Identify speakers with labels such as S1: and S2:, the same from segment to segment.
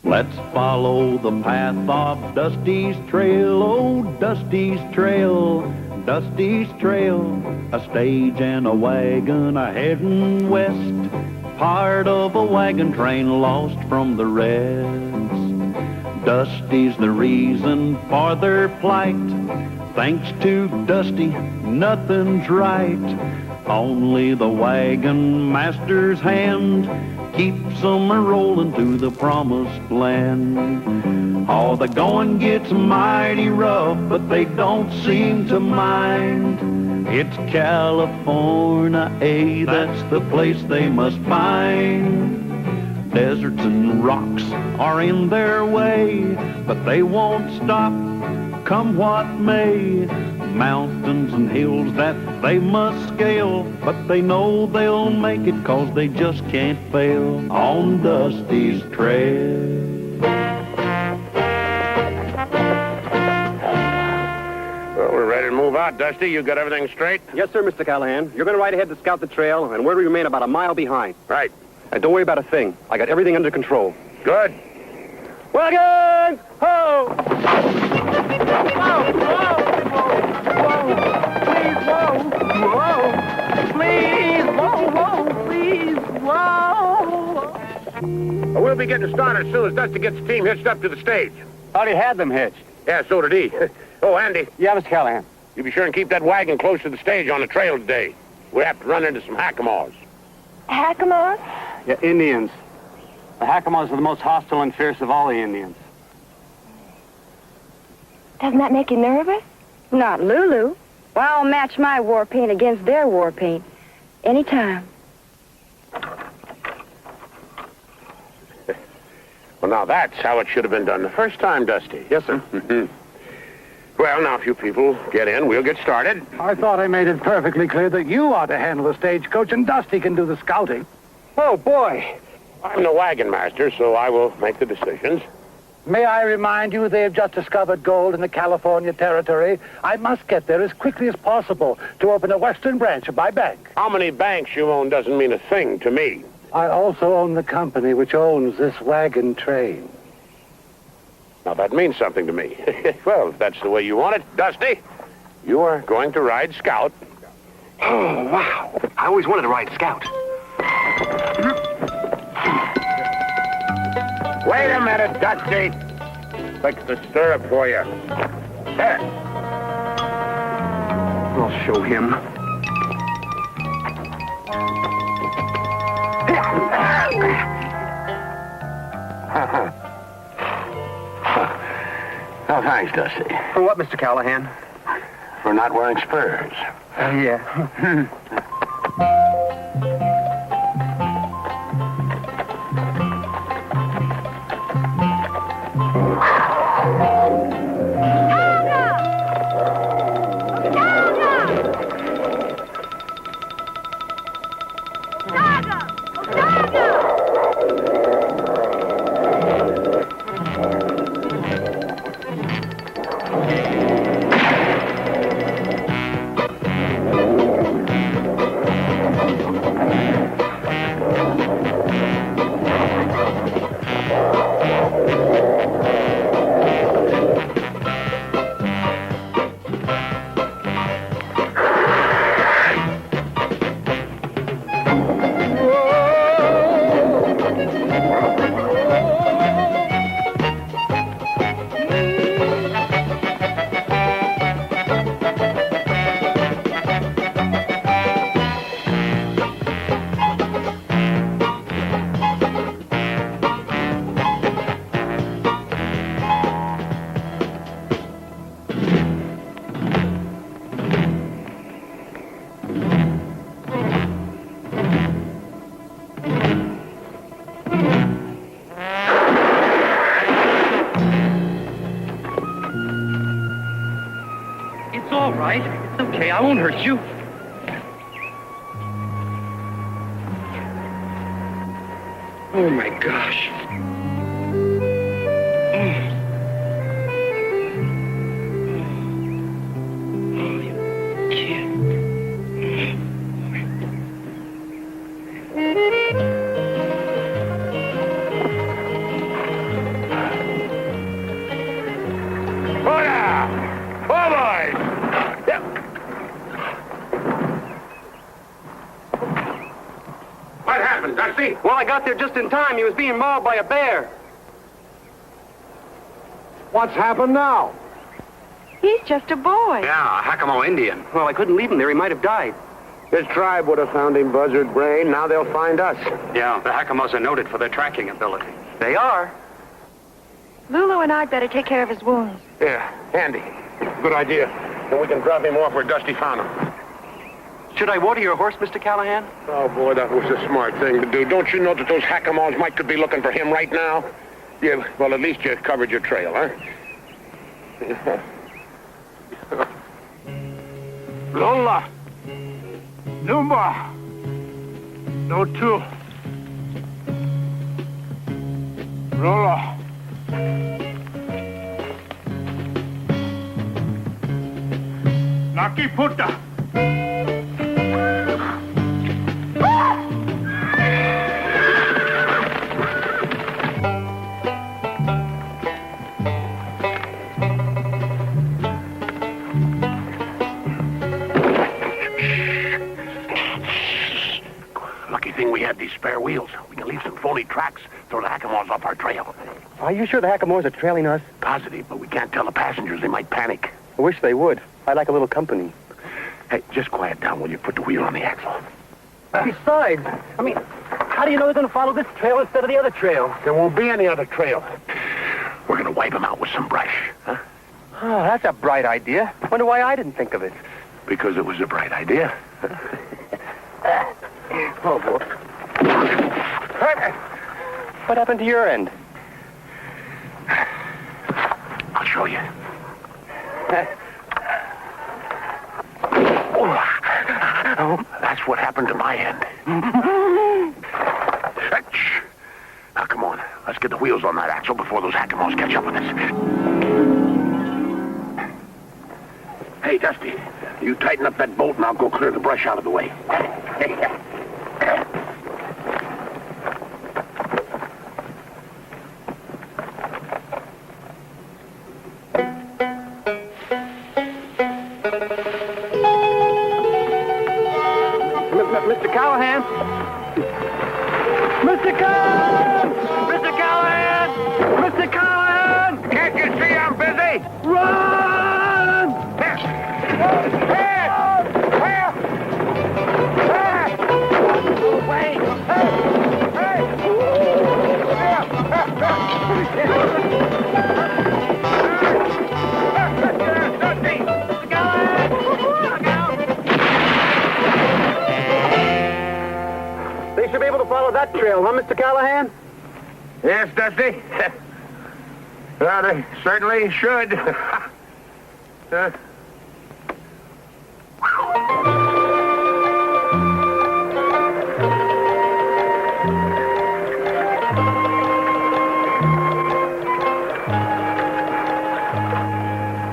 S1: Let's follow the path of Dusty's trail, oh, Dusty's trail, Dusty's trail. A stage and a wagon a heading west, part of a wagon train lost from the rest. Dusty's the reason for their plight. Thanks to Dusty, nothing's right. Only the wagon master's hand keeps them a-rolling to the promised land. Oh, the going gets mighty rough, but they don't seem to mind. It's California, that's the place they must find. Deserts and rocks are in their way, but they won't stop, come what may. Mountains and hills that they must scale, but they know they'll make it 'cause they just can't fail on Dusty's trail.
S2: Well, we're ready to move out, Dusty. You got everything straight?
S3: Yes, sir, Mr. Callahan. You're going to ride ahead to scout the trail, and we'll remain about a mile behind.
S2: Right.
S3: And don't worry about a thing. I got everything under control.
S2: Good.
S3: Wagon! Ho! Whoa! Whoa! Whoa! Please, whoa! Whoa! Please, whoa! Please, whoa!
S2: Well, we'll be getting started as soon as Dusty gets the team hitched up to the stage.
S3: Already had them hitched.
S2: Yeah, so did he. Oh, Andy,
S3: Yeah, Mr. Callahan.
S2: you be sure and keep that wagon close to the stage on the trail today. We have to run into some hackamores.
S4: Hackamore?
S3: Yeah, Indians. The Hackamores are the most hostile and fierce of all the Indians.
S4: Doesn't that make you nervous? Not Lulu. Well, I'll match my war paint against their war paint. Anytime.
S2: Well, now that's how it should have been done the first time, Dusty.
S3: Yes, sir.
S2: Well, now, if you people get in, we'll get started.
S5: I thought I made it perfectly clear that you ought to handle the stagecoach and Dusty can do the scouting.
S3: Oh, boy.
S2: I'm the wagon master, so I will make the decisions.
S5: May I remind you they've just discovered gold in the California territory. I must get there as quickly as possible to open a western branch of my bank.
S2: How many banks you own doesn't mean a thing to me.
S5: I also own the company which owns this wagon train.
S2: Now, that means something to me. Well, if that's the way you want it, Dusty, you are going to ride Scout.
S3: Oh, wow. I always wanted to ride Scout.
S2: Wait a minute, Dusty. Fix the stirrup for you. There.
S3: I'll show him.
S2: Oh, thanks, Dusty.
S3: For what, Mr. Callahan?
S2: For not wearing spurs.
S3: Yeah.
S6: It's all right. It's okay. I won't hurt you. Oh, my gosh. Oh, you kid.
S3: got there just in time. He was being mauled by a bear.
S5: What's happened now?
S4: He's just a boy.
S3: Yeah, a Hakamo Indian. Well, I couldn't leave him there. He might have died.
S2: His tribe would have found him, Buzzard Brain. Now they'll find us.
S3: Yeah, the Hakamos are noted for their tracking ability. They are.
S4: Lulu and I'd better take care of his wounds.
S2: Yeah, Andy. Good idea. Then we can drop him off where Dusty found him.
S3: Should I water your horse, Mr. Callahan?
S2: Oh, boy, that was a smart thing to do. Don't you know that those Hakamos could be looking for him right now? Yeah, well, at least you covered your trail, huh?
S5: Lola. Numa. No two. Lola. Naki Puta.
S2: Lucky thing we had these spare wheels. We can leave some phony tracks, throw the Hakamos off our trail.
S3: Are you sure the Hakamos are trailing us?
S2: Positive, but we can't tell the passengers. They might panic.
S3: I wish they would. I'd like a little company.
S2: Hey, just quiet down while you put the wheel on the axle.
S3: Besides, I mean, how do you know they're going to follow this trail instead of the other trail?
S2: There won't be any other trail. We're going to wipe them out with some brush, huh?
S3: Oh, that's a bright idea. Wonder why I didn't think of it.
S2: Because it was a bright idea.
S3: Oh, boy. What happened to your end?
S2: I'll show you. Oh, that's what happened to my end. Now, come on. Let's get the wheels on that axle before those Hakamos catch up with us. Hey, Dusty, you tighten up that bolt and I'll go clear the brush out of the way.
S3: Mr. Callahan! Mr. Callahan! Mr. Callahan! Mr. Callahan!
S2: Can't you see I'm busy?
S3: Run! They should be able to follow that trail, huh, Mr. Callahan?
S2: Yes, Dusty. Well, they certainly should.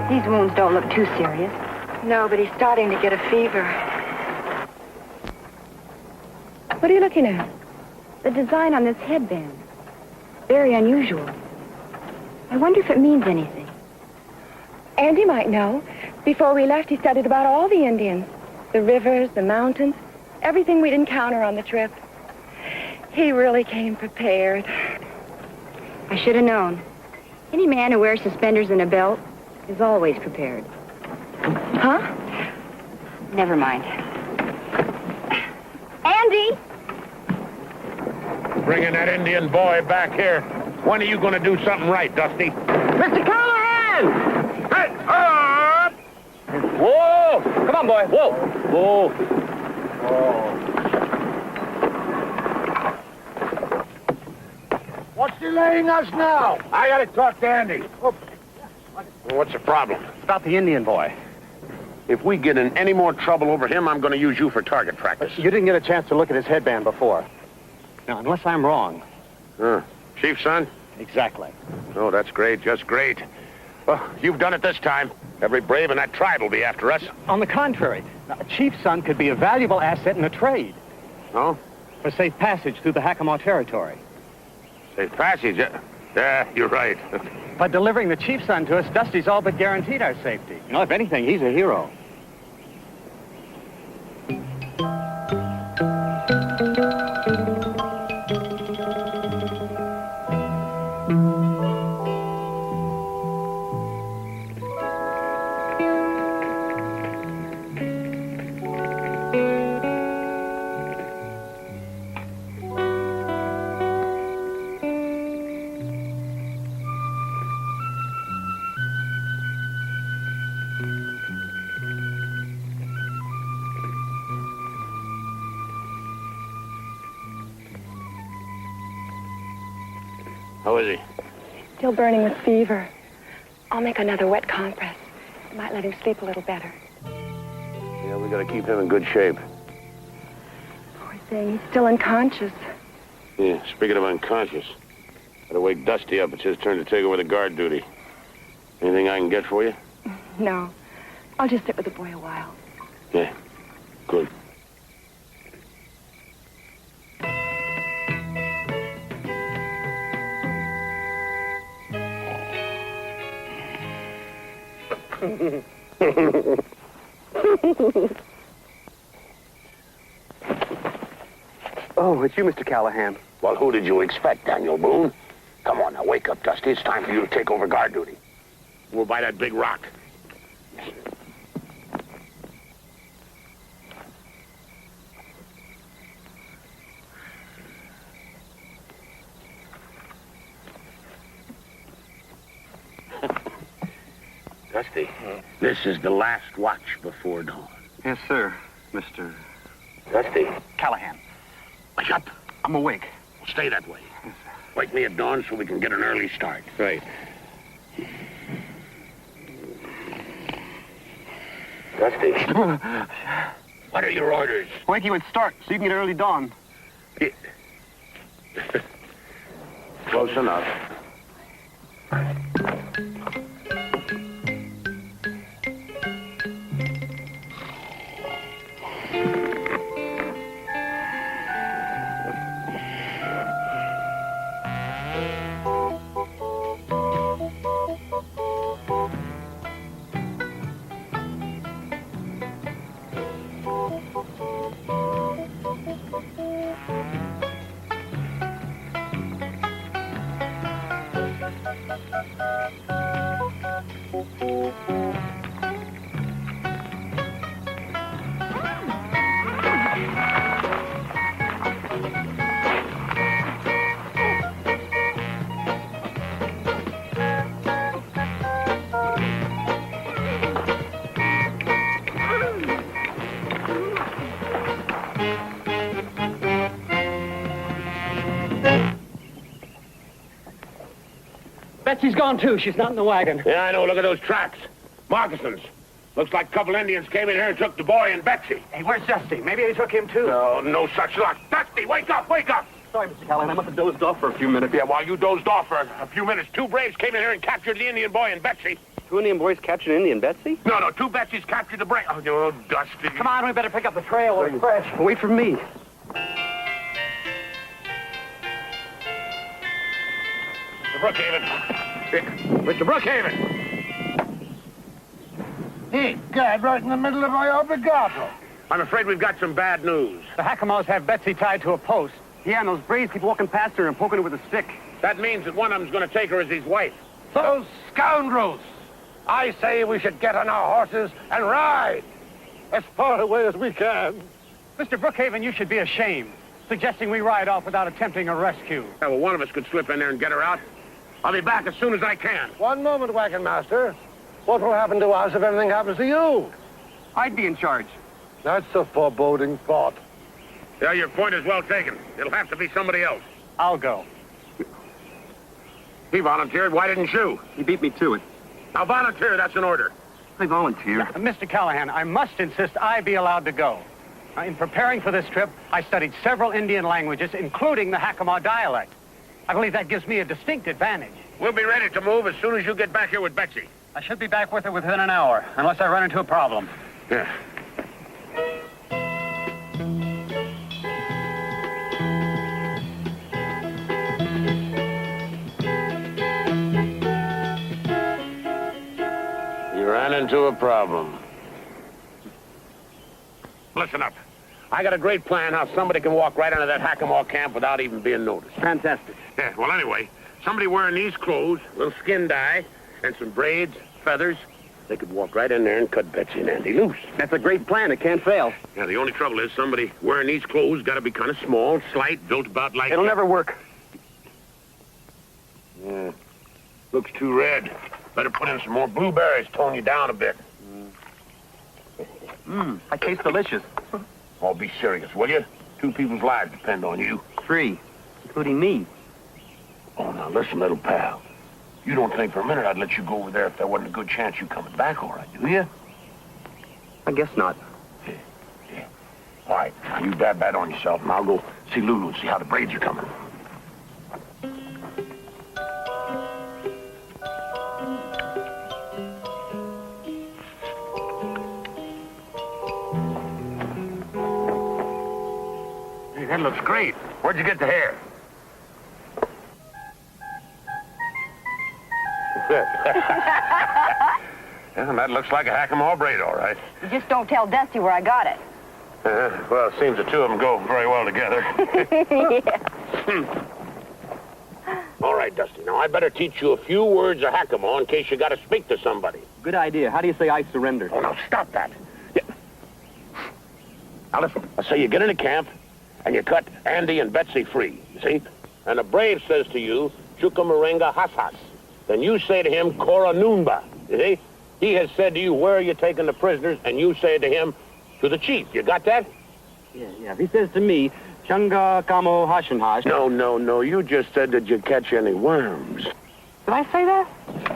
S4: These wounds don't look too serious. No, but he's starting to get a fever. What are you looking at? The design on this headband. Very unusual. I wonder if it means anything. Andy might know. Before we left, he studied about all the Indians. The rivers, the mountains, everything we'd encounter on the trip. He really came prepared. I should have known. Any man who wears suspenders and a belt is always prepared. Huh? Never mind. Andy!
S2: Bringing that Indian boy back here. When are you going to do something right, Dusty?
S3: Mr. Callahan!
S2: Hey, up!
S3: Whoa! Come on, boy. Whoa! Whoa.
S5: What's delaying us now?
S2: I got to talk to Andy. What's the problem?
S3: It's about the Indian boy.
S2: If we get in any more trouble over him, I'm going to use you for target practice.
S3: You didn't get a chance to look at his headband before. Now, unless I'm wrong.
S2: Chief's son?
S3: Exactly.
S2: Oh, that's great. Just great. Well, you've done it this time. Every brave in that tribe will be after us.
S3: On the contrary, a chief's son could be a valuable asset in a trade.
S2: Oh?
S3: For safe passage through the Hakamo territory.
S2: Safe passage? Yeah, you're right.
S3: By delivering the chief's son to us, Dusty's all but guaranteed our safety. You know, if anything, he's a hero.
S2: How is he?
S4: Still burning with fever. I'll make another wet compress. It might let him sleep a little better.
S2: Yeah, we gotta keep him in good shape.
S4: Poor thing, he's still unconscious.
S2: Yeah, speaking of unconscious, gotta wake Dusty up. It's his turn to take over the guard duty. Anything I can get for you?
S4: No, I'll just sit with the boy a while.
S2: Yeah, good.
S3: Oh, it's you, Mr. Callahan.
S2: Well, who did you expect, Daniel Boone? Come on, now, wake up, Dusty. It's time for you to take over guard duty. We're by that big rock. Dusty, this is the last watch before dawn.
S3: Yes, sir, Mr.
S2: Dusty,
S3: Callahan.
S2: wake up.
S3: I'm awake.
S2: Stay that way. Wake me at dawn so we can get an early start.
S3: Right.
S2: Dusty. What are your orders?
S3: Wake you and start so you can get early dawn.
S2: Close enough.
S6: Betsy's gone, too. She's not in the wagon.
S2: Yeah, I know. Look at those tracks. Moccasins. Looks like a couple Indians came in here and took the boy and Betsy.
S3: Hey, where's Dusty? Maybe they took him, too.
S2: No, no such luck. Dusty, wake up, wake up.
S3: Sorry, Mr. Callahan. I must have dozed off for a few minutes.
S2: Yeah, while you dozed off for a few minutes, two braves came in here and captured the Indian boy and Betsy.
S3: Two Indian boys captured an Indian Betsy?
S2: No, two Betsy's captured the brave. Oh, Dusty.
S3: Come on, we better pick up the trail. We're fresh. Wait for me.
S2: Mr. Brookhaven. Mr. Brookhaven.
S5: Hey, God, right in the middle of my obligato.
S2: I'm afraid we've got some bad news.
S3: The Hackamores have Betsy tied to a post. Yeah, and those braves keep walking past her and poking her with a stick.
S2: That means that one of them's going to take her as his wife.
S5: Those scoundrels! I say we should get on our horses and ride as far away as we can.
S3: Mr. Brookhaven, you should be ashamed, suggesting we ride off without attempting a rescue.
S2: Yeah, well, one of us could slip in there and get her out. I'll be back as soon as I can.
S5: One moment, Wagon Master. What will happen to us if anything happens to you?
S3: I'd be in charge.
S5: That's a foreboding thought.
S2: Yeah, your point is well taken. It'll have to be somebody else.
S3: I'll go.
S2: He volunteered. Why didn't you?
S3: He beat me to it.
S2: Now volunteer. That's an order.
S3: I volunteered. Mr. Callahan, I must insist I be allowed to go. In preparing for this trip, I studied several Indian languages, including the Hackamore dialect. I believe that gives me a distinct advantage.
S2: We'll be ready to move as soon as you get back here with Betsy.
S3: I should be back with her within an hour, unless I run into a problem.
S2: Yeah. You ran into a problem. Listen up. I got a great plan how somebody can walk right into that Hackamore camp without even being noticed.
S3: Fantastic.
S2: Yeah, well, anyway, somebody wearing these clothes, a little skin dye, and some braids, feathers, they could walk right in there and cut Betsy and Andy loose.
S3: That's a great plan. It can't fail.
S2: Yeah, the only trouble is somebody wearing these clothes got to be kind of small, slight, built about like...
S3: It'll never work.
S2: Yeah. Looks too red. Better put in some more blueberries, tone you down a bit.
S3: I taste delicious.
S2: Oh, be serious, will you? 2 people's lives depend on you.
S3: 3, including me.
S2: Oh, now listen, little pal. You don't think for a minute I'd let you go over there if there wasn't a good chance you coming back all right, do you?
S3: I guess not.
S2: Yeah. All right, now you dab that on yourself, and I'll go see Lulu and see how the braids are coming. Hey, that looks great. Where'd you get the hair? Yeah, that looks like a Hackamore braid, all right.
S7: You just don't tell Dusty where I got it.
S2: Well, it seems the 2 of them go very well together.
S7: Yeah.
S2: All right, Dusty. Now, I better teach you a few words of Hackamore in case you got to speak to somebody.
S3: Good idea. How do you say I surrendered?
S2: Oh, now, stop that. Yeah. Now, listen. I say you get into camp, and you cut Andy and Betsy free, you see? And a brave says to you, Chukamurenga Hasas. Then you say to him, Kora Noonba, you see? He has said to you, where are you taking the prisoners? And you say to him, to the chief. You got that?
S3: Yeah. If he says to me, Chunga Kamo Hashanhash.
S2: No. You just said, did you catch any worms?
S3: Did I say that?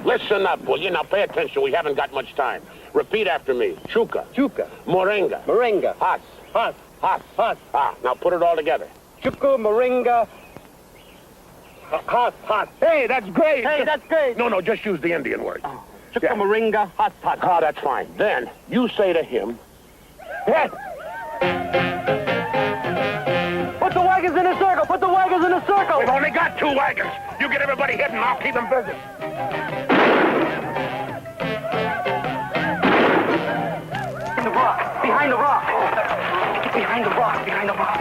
S2: Listen up, will you? Now pay attention. We haven't got much time. Repeat after me. Chuka. Moringa.
S3: Moringa.
S2: Has. Ah, now put it all together.
S3: Chuku Moringa.
S2: Has. Hey, that's great. No, just use the Indian word.
S3: Oh. Chuka Moringa. Has.
S2: Ah, that's fine. Then you say to him,
S3: Put the wagons in a circle! Put the wagons in a circle!
S2: we've only got 2 wagons. You get everybody hidden, I'll keep them busy.
S3: In the rock! Behind the rock! Get behind the rock! Behind the rock!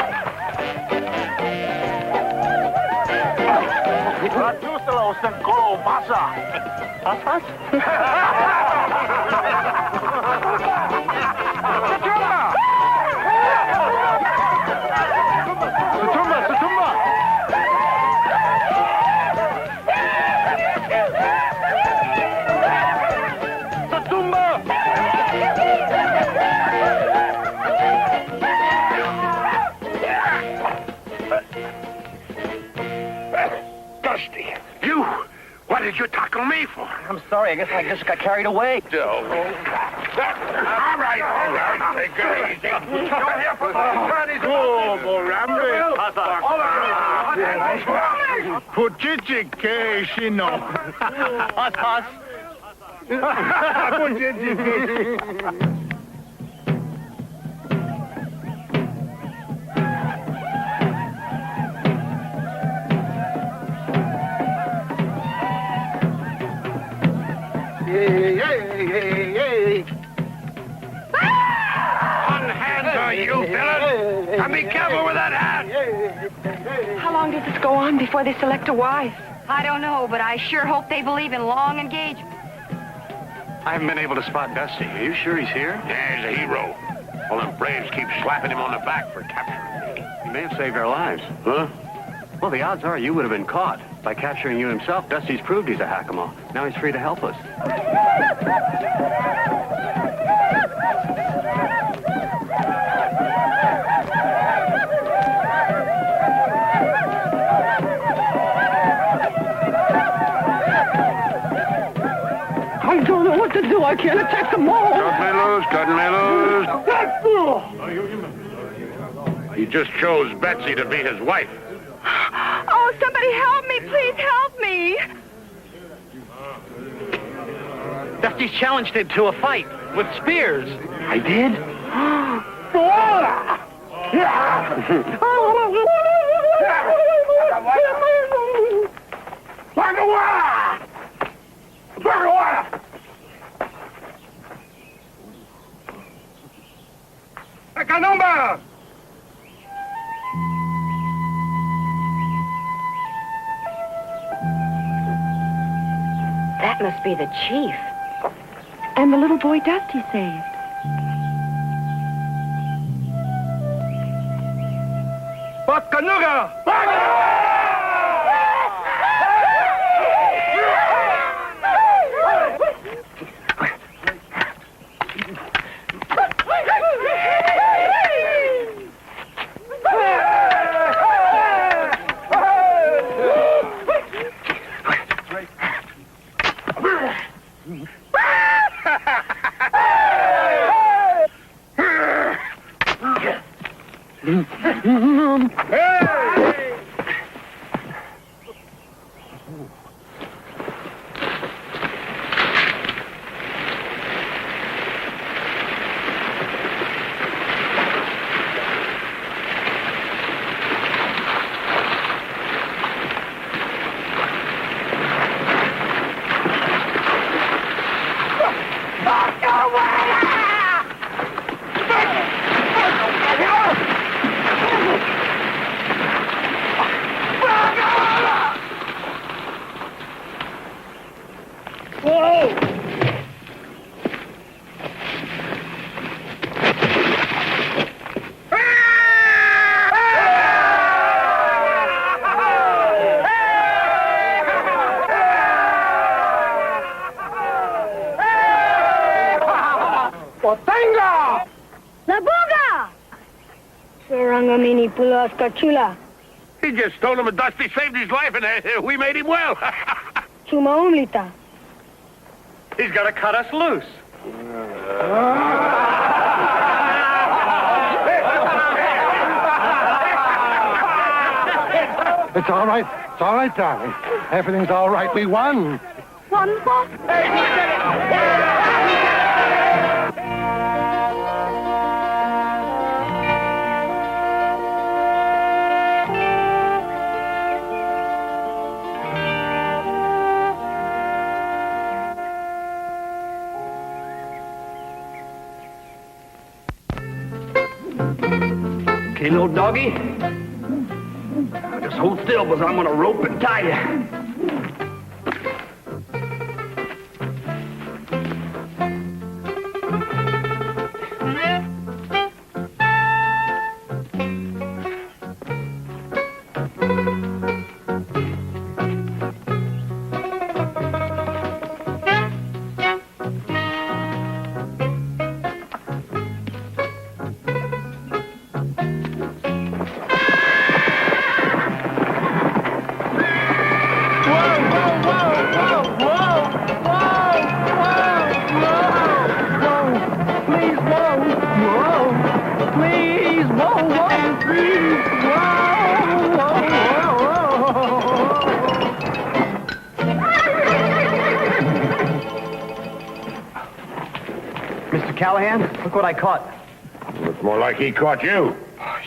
S2: Dusty, you, what did you tackle me for?
S3: I'm sorry, I guess I just got carried away.
S2: All right. Take it easy. Unhands are you, villain! And be careful with that hat!
S4: How long does this go on before they select a wife?
S7: I don't know, but I sure hope they believe in long engagement.
S3: I haven't been able to spot Dusty. Are you sure he's here?
S2: Yeah, he's a hero. Well, them braves keep slapping him on the back for capturing me.
S3: He may have saved our lives.
S2: Huh?
S3: Well, the odds are you would have been caught. By capturing you himself, Dusty's proved he's a Hackamore. Now he's free to help us.
S6: I don't know what to do. I can't attack them all.
S2: Cut me loose. He just chose Betsy to be his wife.
S4: Oh, somebody help me. Please help me.
S3: Dusty's challenged him to a fight with spears.
S5: I did?
S2: Caramba!
S7: That must be the chief.
S4: And the little boy Dusty saved.
S5: Wackanuga!
S8: Chula.
S2: He just told him a Dusty saved his life, and we made him well.
S8: Chuma umlita.
S3: He's got to cut us loose.
S5: It's all right. It's all right, darling. Everything's all right. We won.
S8: Won what?
S6: Okay, little doggy. Now just hold still, because I'm going to rope and tie you.
S3: Callahan, look what I caught.
S2: Looks more like he caught you.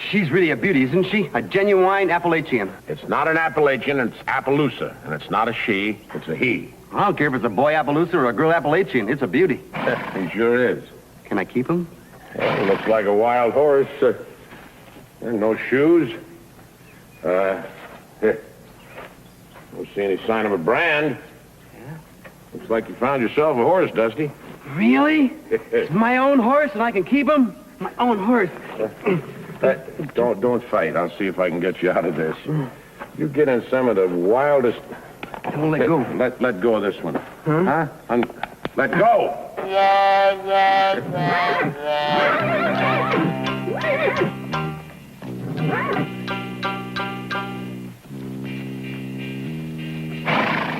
S3: She's really a beauty, isn't she? A genuine Appalachian.
S2: It's not an Appalachian, it's Appaloosa. And it's not a she, it's a he.
S3: I don't care if it's a boy Appaloosa or a girl Appalachian. It's a beauty.
S2: He sure is.
S3: Can I keep him?
S2: Yeah, he looks like a wild horse. And no shoes. Don't see any sign of a brand.
S3: Yeah.
S2: Looks like you found yourself a horse, Dusty.
S3: Really? It's my own horse and I can keep him? My own horse.
S2: Don't fight. I'll see if I can get you out of this. You get in some of the wildest...
S3: Don't let go.
S2: Let go of this one. Huh? Let go!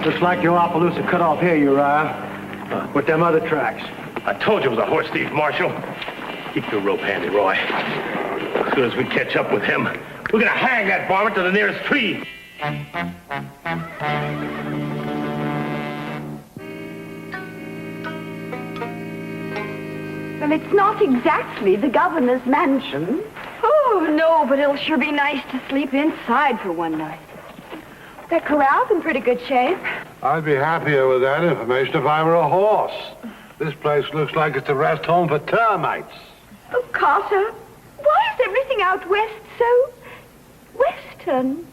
S5: Looks like your Appaloosa cut off here, Uriah. With them other tracks.
S2: I told you it was a horse thief, Marshal. Keep your rope handy, Roy. As soon as we catch up with him, we're gonna hang that varmint to the nearest tree.
S4: Well, it's not exactly the governor's mansion.
S7: Oh, no, but it'll sure be nice to sleep inside for one night.
S4: That corral's in pretty good shape.
S5: I'd be happier with that information if I were a horse. This place looks like it's a rest home for termites.
S4: Oh, Carter, why is everything out west so western?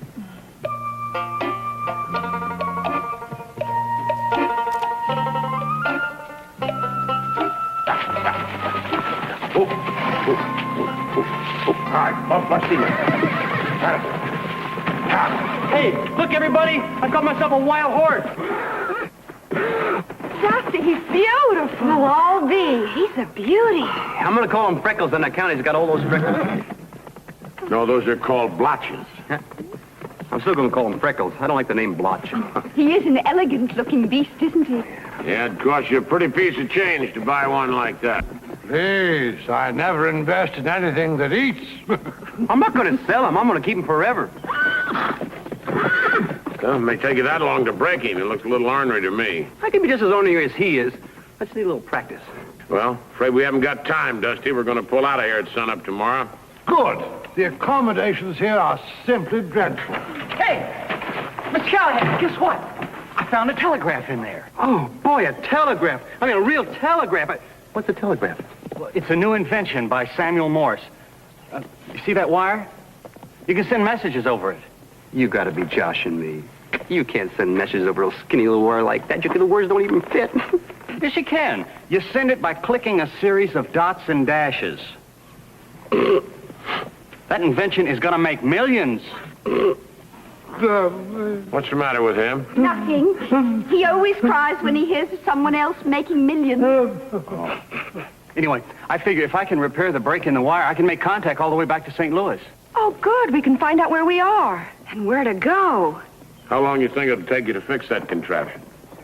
S2: All right, let's see you.
S3: Hey, look, everybody! I've got myself a wild horse.
S7: Dusty, he's beautiful. Well, I'll be. He's a beauty.
S6: I'm going to call him Freckles on account he's got all those freckles.
S2: No, those are called blotches.
S6: I'm still going to call him Freckles. I don't like the name Blotch.
S7: He is an elegant-looking beast, isn't he?
S2: Yeah, it'd cost you a pretty piece of change to buy one like that.
S5: Please, I never invest in anything that eats.
S6: I'm not going to sell him. I'm going to keep him forever.
S2: Well, it may take you that long to break him. He looks a little ornery to me.
S6: I can be just as ornery as he is. Let's need a little practice.
S2: Well, afraid we haven't got time, Dusty. We're going to pull out of here at sunup tomorrow.
S5: Good. The accommodations here are simply dreadful.
S3: Hey, Miss Callahan, guess what? I found a telegraph in there.
S6: Oh, boy, a telegraph. I mean, a real telegraph. What's a telegraph?
S3: Well, it's a new invention by Samuel Morse. You see that wire? You can send messages over it.
S6: You got to be joshing me. You can't send messages over a skinny little wire like that. The words don't even fit.
S3: Yes, you can. You send it by clicking a series of dots and dashes. That invention is going to make millions.
S2: What's the matter with him?
S7: Nothing. He always cries when he hears of someone else making millions.
S3: Anyway, I figure if I can repair the break in the wire, I can make contact all the way back to St. Louis.
S4: Oh, good. We can find out where we are and where to go.
S2: How long you think it'll take you to fix that contraption?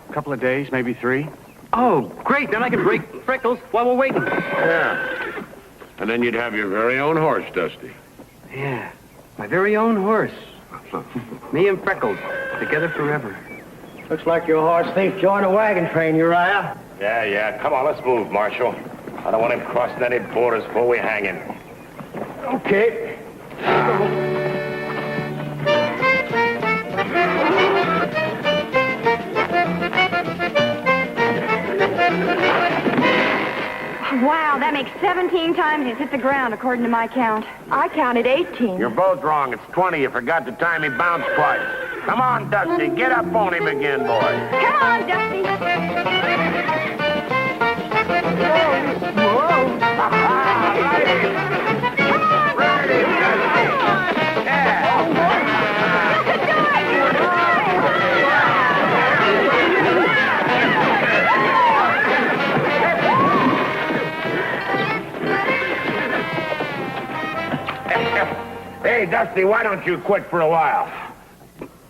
S3: A couple of days, maybe 3.
S6: Oh, great. Then I can break Freckles while we're waiting.
S2: Yeah. And then you'd have your very own horse, Dusty.
S6: Yeah, my very own horse. Me and Freckles, together forever.
S9: Looks like your horse thief joined a wagon train, Uriah.
S2: Yeah. Come on, let's move, Marshal. I don't want him crossing any borders before we hang him.
S9: Okay.
S7: Wow, that makes 17 times he's hit the ground, according to my count.
S4: I counted 18.
S2: You're both wrong. It's 20. You forgot the time he bounced twice. Come on, Dusty. Get up on him again, boy.
S7: Come on, Dusty.
S2: Hey, Dusty, why don't you quit for a while?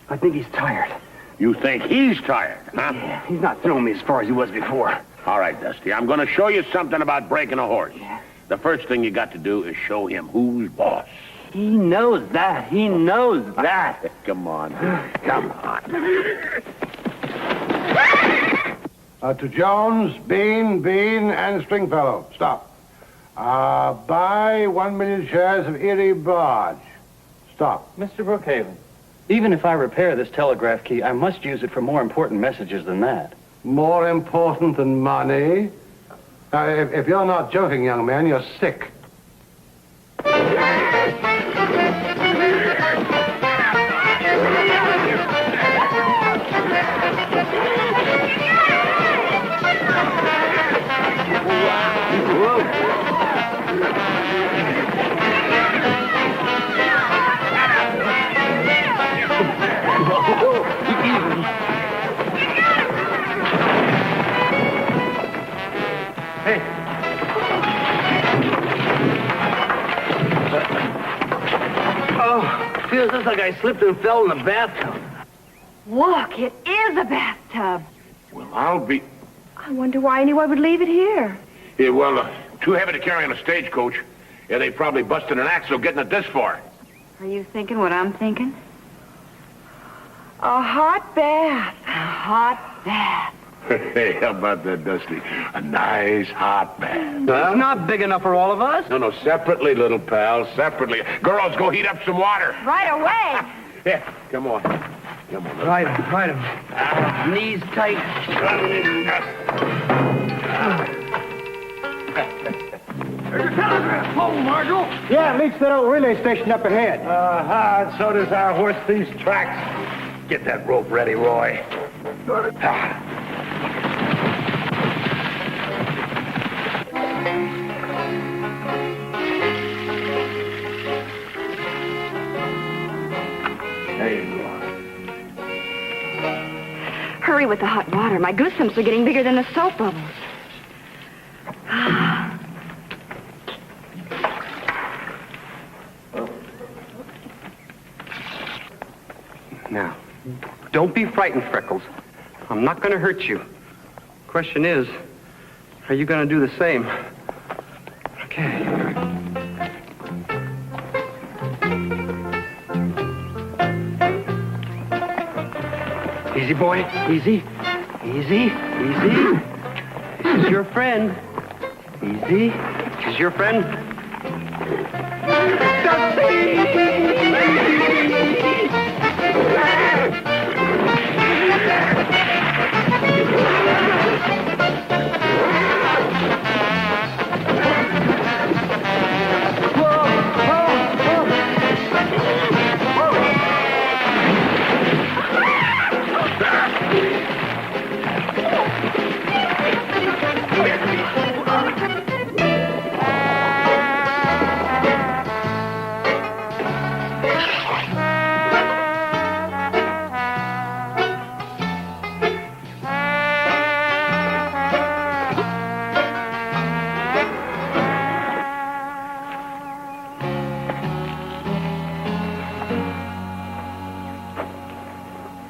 S6: I think he's tired.
S2: You think he's tired, huh?
S6: Yeah, he's not throwing me as far as he was before.
S2: All right, Dusty, I'm going to show you something about breaking a horse. Yeah. The first thing you got to do is show him who's boss.
S6: He knows that. He knows that.
S2: Come on. Come on.
S5: To Jones, Bean, and Stringfellow. Stop. Buy 1 million shares of Erie Barge. Stop.
S3: Mr. Brookhaven, even if I repair this telegraph key, I must use it for more important messages than that.
S5: More important than money? If you're not joking, young man, you're sick.
S3: Hey.
S6: Oh, feels just like I slipped and fell in the bathtub.
S7: Look, it is a bathtub.
S2: Well, I'll be...
S4: I wonder why anyone would leave it here.
S2: Yeah, well, too heavy to carry on a stagecoach. Yeah, they probably busted an axle getting it this far.
S7: Are you thinking what I'm thinking?
S4: A hot bath.
S7: A hot bath.
S2: Hey, how about that, Dusty? A nice hot bath.
S6: It's not big enough for all of us.
S2: No, separately, little pal, separately. Girls, go heat up some water.
S7: Right away.
S2: Yeah, come on. Come on.
S6: Right him. Knees tight.
S9: There's a telegraph pole, Marshal.
S5: Yeah, it leads to that old relay station up ahead.
S9: And so does our horse thief's tracks. Get that rope ready, Roy.
S4: hurry with the hot water. My goosebumps are getting bigger than the soap bubbles.
S3: Now, don't be frightened, Freckles. I'm not going to hurt you. Question is, are you going to do the same? Okay. Easy, boy. Easy. Easy. Easy. This is your friend. Easy. This is your friend.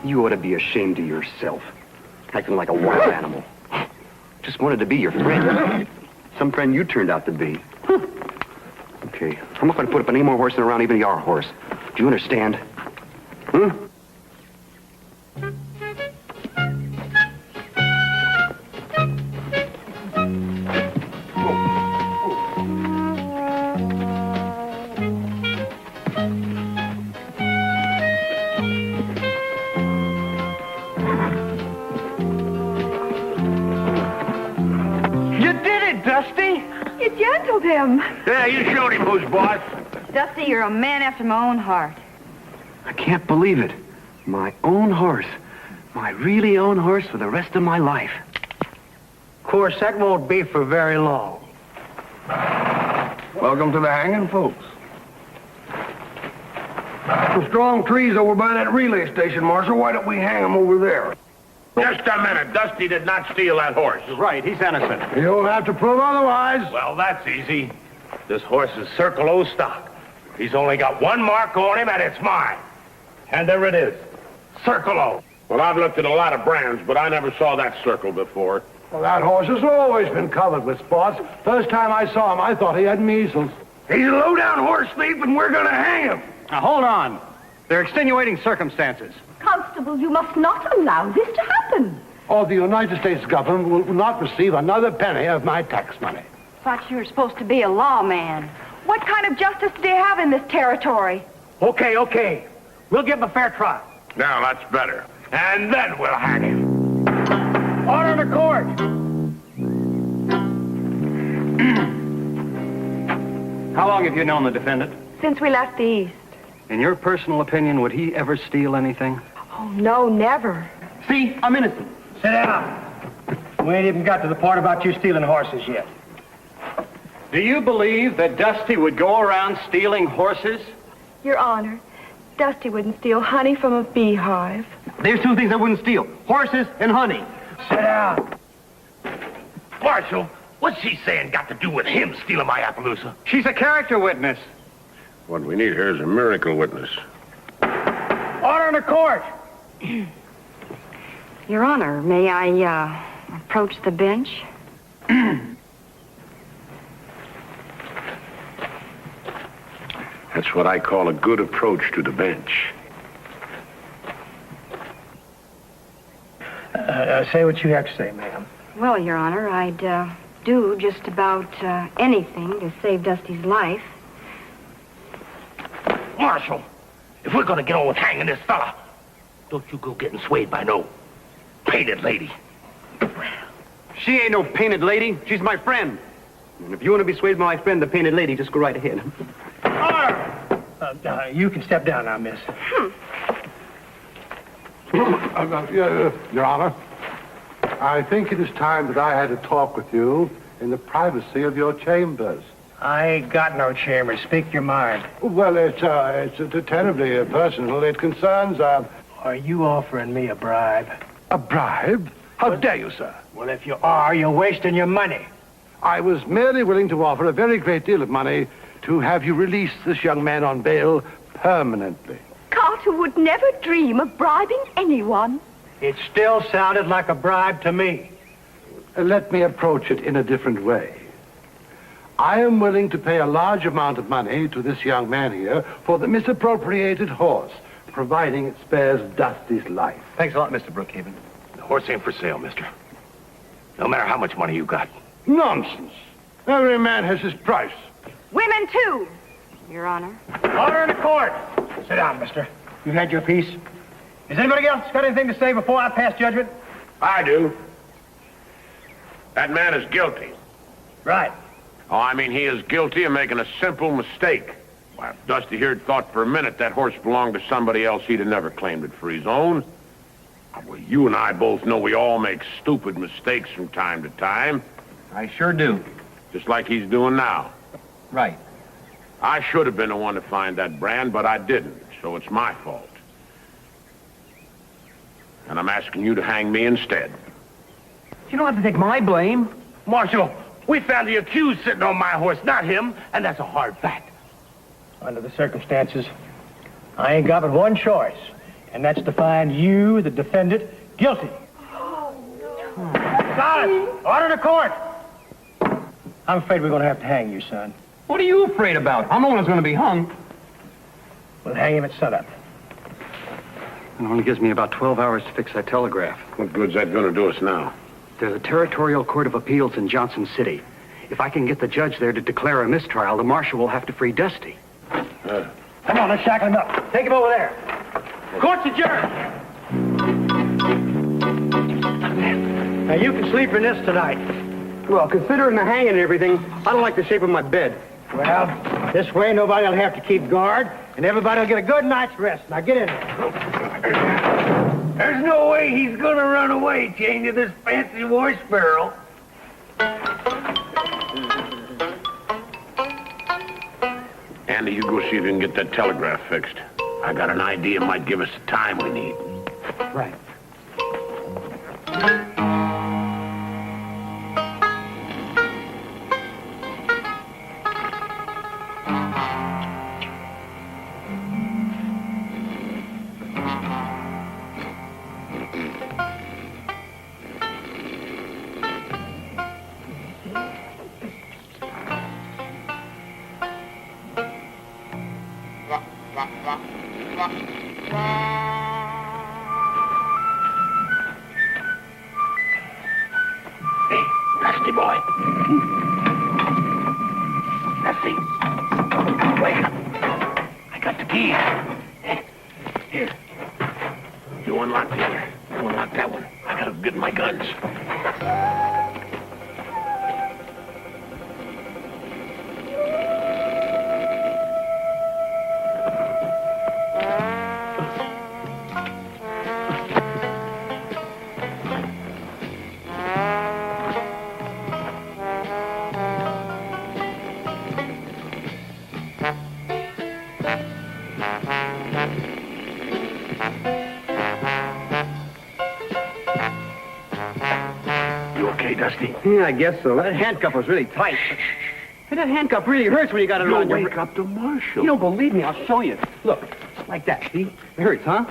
S3: You ought to be ashamed of yourself, acting like a wild animal. Just wanted to be your friend. Some friend you turned out to be. Okay, I'm not going to put up any more horsing around even your horse. Do you understand?
S7: Him.
S2: Yeah, you showed him who's boss.
S7: Dusty, you're a man after my own heart.
S3: I can't believe it. My own horse. My really own horse for the rest of my life.
S5: Of course, that won't be for very long.
S9: Welcome to the hanging, folks. Some strong trees over by that relay station, Marshal. Why don't we hang them over there?
S2: Just a minute. Dusty did not steal that horse.
S3: Right, he's innocent.
S9: You'll have to prove otherwise.
S2: Well, that's easy. This horse is Circle O stock. He's only got one mark on him, and it's mine. And there it is. Circle O. Well, I've looked at a lot of brands, but I never saw that circle before.
S5: Well, that horse has always been covered with spots. First time I saw him, I thought he had measles.
S9: He's a low-down horse thief, and we're going to hang him.
S3: Now, hold on. There are extenuating circumstances.
S8: Constable, you must not allow this to happen.
S5: Or the United States government will not receive another penny of my tax money.
S7: Thought you were supposed to be a lawman. What kind of justice do they have in this territory?
S5: Okay. We'll give him a fair trial.
S2: Now, that's better. And then we'll hang him.
S5: Order in the court.
S3: How long have you known the defendant?
S4: Since we left the East.
S3: In your personal opinion, would he ever steal anything?
S4: Oh, no, never.
S3: See, I'm innocent.
S5: Sit down. We ain't even got to the part about you stealing horses yet.
S3: Do you believe that Dusty would go around stealing horses?
S4: Your Honor, Dusty wouldn't steal honey from a beehive.
S3: There's two things I wouldn't steal. Horses and honey.
S5: Sit down.
S2: Marshal, what's she saying got to do with him stealing my Appaloosa?
S3: She's a character witness.
S2: What we need here is a miracle witness.
S5: Order in the court.
S4: Your Honor, may I, approach the bench?
S2: That's what I call a good approach to the bench.
S5: Say what you have to say, ma'am.
S4: Well, Your Honor, I'd, do just about, anything to save Dusty's life.
S2: Marshal, if we're going to get on with hanging this fella, don't you go getting swayed by no painted lady.
S3: She ain't no painted lady. She's my friend. And if you want to be swayed by my friend, the painted lady, just go right ahead.
S5: Order! You can step down now, miss. Your Honor, I think it is time that I had a talk with you in the privacy of your chambers.
S10: I ain't got no chamber. Speak your mind.
S5: Well, it's terribly personal. It concerns,
S10: Are you offering me a bribe?
S5: A bribe? How dare you, sir?
S10: Well, if you are, you're wasting your money.
S5: I was merely willing to offer a very great deal of money to have you release this young man on bail permanently.
S8: Carter would never dream of bribing anyone.
S10: It still sounded like a bribe to me.
S5: Let me approach it in a different way. I am willing to pay a large amount of money to this young man here for the misappropriated horse, providing it spares Dusty's life.
S9: Thanks a lot, Mr. Brookhaven. The horse ain't for sale, mister. No matter how much money you got.
S5: Nonsense. Every man has his price.
S7: Women, too, Your Honor.
S10: Order in the court. Sit down, mister. You've had your piece. Has anybody else got anything to say before I pass judgment?
S2: I do. That man is guilty.
S10: Right.
S2: Oh, I mean, he is guilty of making a simple mistake. Why, if Dusty here had thought for a minute that horse belonged to somebody else, he'd have never claimed it for his own. Well, you and I both know we all make stupid mistakes from time to time.
S6: I sure do.
S2: Just like he's doing now.
S6: Right.
S2: I should have been the one to find that brand, but I didn't, so it's my fault. And I'm asking you to hang me instead.
S6: You don't have to take my blame.
S9: Marshal, we found the accused sitting on my horse, not him, and that's a hard fact.
S10: Under the circumstances, I ain't got but one choice, and that's to find you, the defendant, guilty. Silence! Order in the court! I'm afraid we're going to have to hang you, son.
S6: What are you afraid about? I'm the one who's going to be hung.
S10: We'll hang him at sunup.
S3: It only gives me about 12 hours to fix that telegraph.
S2: What good's that going to do us now?
S3: There's a territorial court of appeals in Johnson City. If I can get the judge there to declare a mistrial, the marshal will have to free Dusty.
S10: Come on, let's shackle him up. Take him over there. Court's adjourned. Now, you can sleep in this tonight.
S3: Well, considering the hanging and everything, I don't like the shape of my bed.
S10: Well, this way nobody will have to keep guard, and everybody will get a good night's rest. Now, get in there.
S9: There's no way he's gonna run away chained to this fancy horse barrel.
S2: Andy, you go see if you can get that telegraph fixed. I got an idea it might give us the time we need.
S3: Right.
S2: Hey, Dusty boy. Dusty. Wake up. I got the key. Here. You unlock the other. You unlock that one. I gotta get my guns. You okay, Dusty?
S3: Yeah, I guess so. That handcuff was really tight. Hey, that handcuff really hurts when you got it around your...
S2: Wake up the marshal.
S3: You don't believe me, I'll show you. Look, like that, see? It hurts, huh?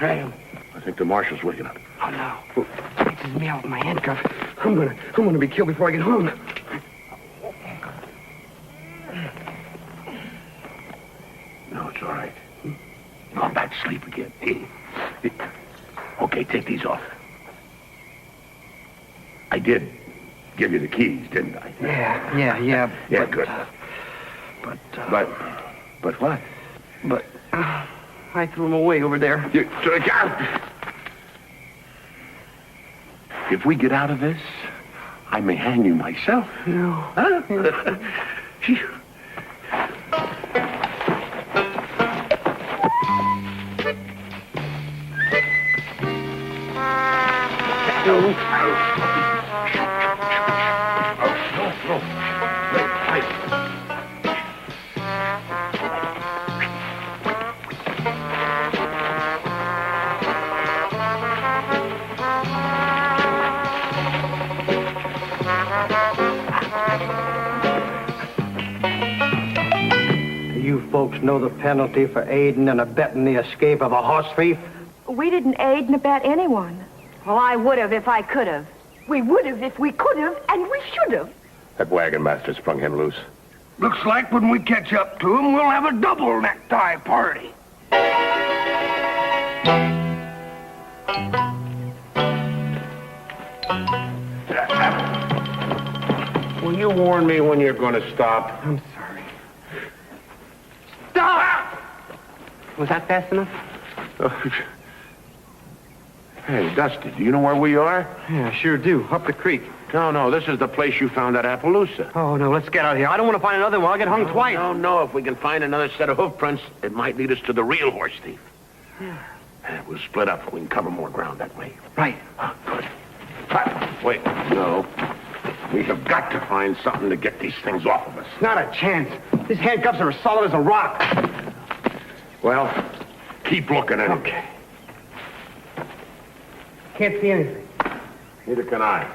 S2: I think the marshal's waking up.
S3: Oh, no. This is me out with my handcuff. I'm gonna be killed before I get home.
S2: No, it's all right. I'm back to sleep again. Okay, take these off. I did give you the keys, didn't I?
S3: Yeah.
S2: Yeah,
S3: but,
S2: good. But what?
S3: But I threw them away over there.
S2: If we get out of this, I may hang you myself.
S3: No.
S2: Huh?
S10: folks know the penalty for aiding and abetting the escape of a horse thief?
S7: We didn't aid and abet anyone. Well, I would have if I could have.
S8: We would have if we could have, and we should have.
S2: That wagon master sprung him loose.
S6: Looks like when we catch up to him, we'll have a double necktie party.
S2: Will you warn me when you're going to stop?
S3: I'm sorry. Stop! Was that fast enough?
S2: Hey, Dusty, do you know where we are?
S3: Yeah, I sure do. Up the creek.
S2: No, this is the place you found that Appaloosa.
S3: Oh, no, let's get out of here. I don't want to find another one. I'll get hung twice.
S2: No. If we can find another set of hoof prints, it might lead us to the real horse thief. Yeah. We'll split up. We can cover more ground that way.
S3: Right.
S2: Good. Wait, no. We have got to find something to get these things off of us.
S3: Not a chance. These handcuffs are as solid as a rock.
S2: Well, keep looking at it.
S3: Okay. Can't see anything.
S2: Neither can I.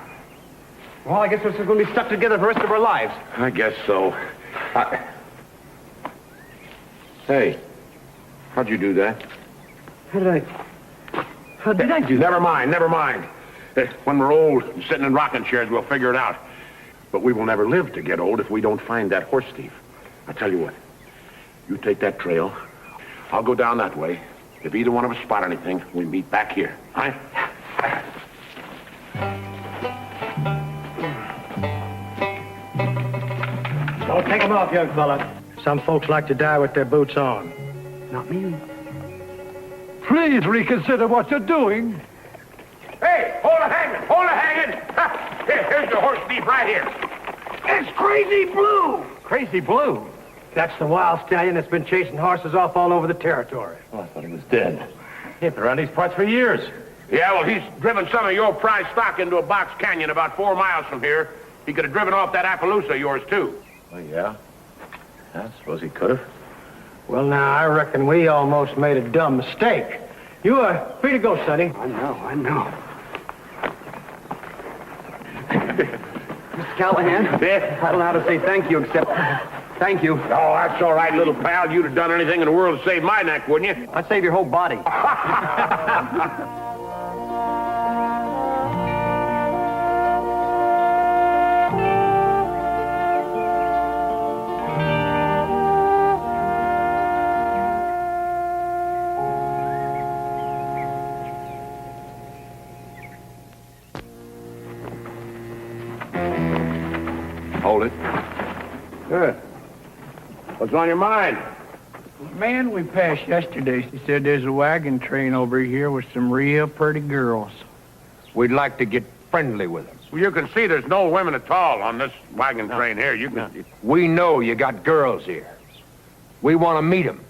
S3: Well, I guess we're going to be stuck together for the rest of our lives.
S2: I guess so. Hey, how'd you do that?
S3: How did I do that?
S2: Never mind. When we're old and sitting in rocking chairs, we'll figure it out. But we will never live to get old if we don't find that horse thief. I tell you what, you take that trail. I'll go down that way. If either one of us spot anything, we meet back here. All right?
S10: Don't take them off, young fella. Some folks like to die with their boots on.
S3: Not me.
S5: Please reconsider what you're doing.
S2: Hey, hold it hanging. Here's the horse thief right here.
S6: It's Crazy Blue.
S3: Crazy Blue.
S10: That's the wild stallion that's been chasing horses off all over the territory.
S9: Oh, I thought he was dead.
S3: He's been around these parts for years.
S2: Yeah, well, he's driven some of your prize stock into a box canyon about 4 miles from here. He could have driven off that Appaloosa of yours, too.
S9: Oh, yeah? I suppose he could have.
S10: Well, now, I reckon we almost made a dumb mistake. You are free to go, Sonny.
S3: I know. Mr. Callahan?
S2: Yeah?
S3: I don't know how to say thank you except thank you.
S2: Oh, that's all right, little pal. You'd have done anything in the world to save my neck, wouldn't you?
S3: I'd save your whole body.
S2: Hold it. Good. What's on your mind?
S11: Man we passed yesterday, he said there's a wagon train over here with some real pretty girls.
S9: We'd like to get friendly with them.
S2: Well, you can see there's no women at all on this wagon train here. You can...
S9: We know you got girls here. We want to meet them.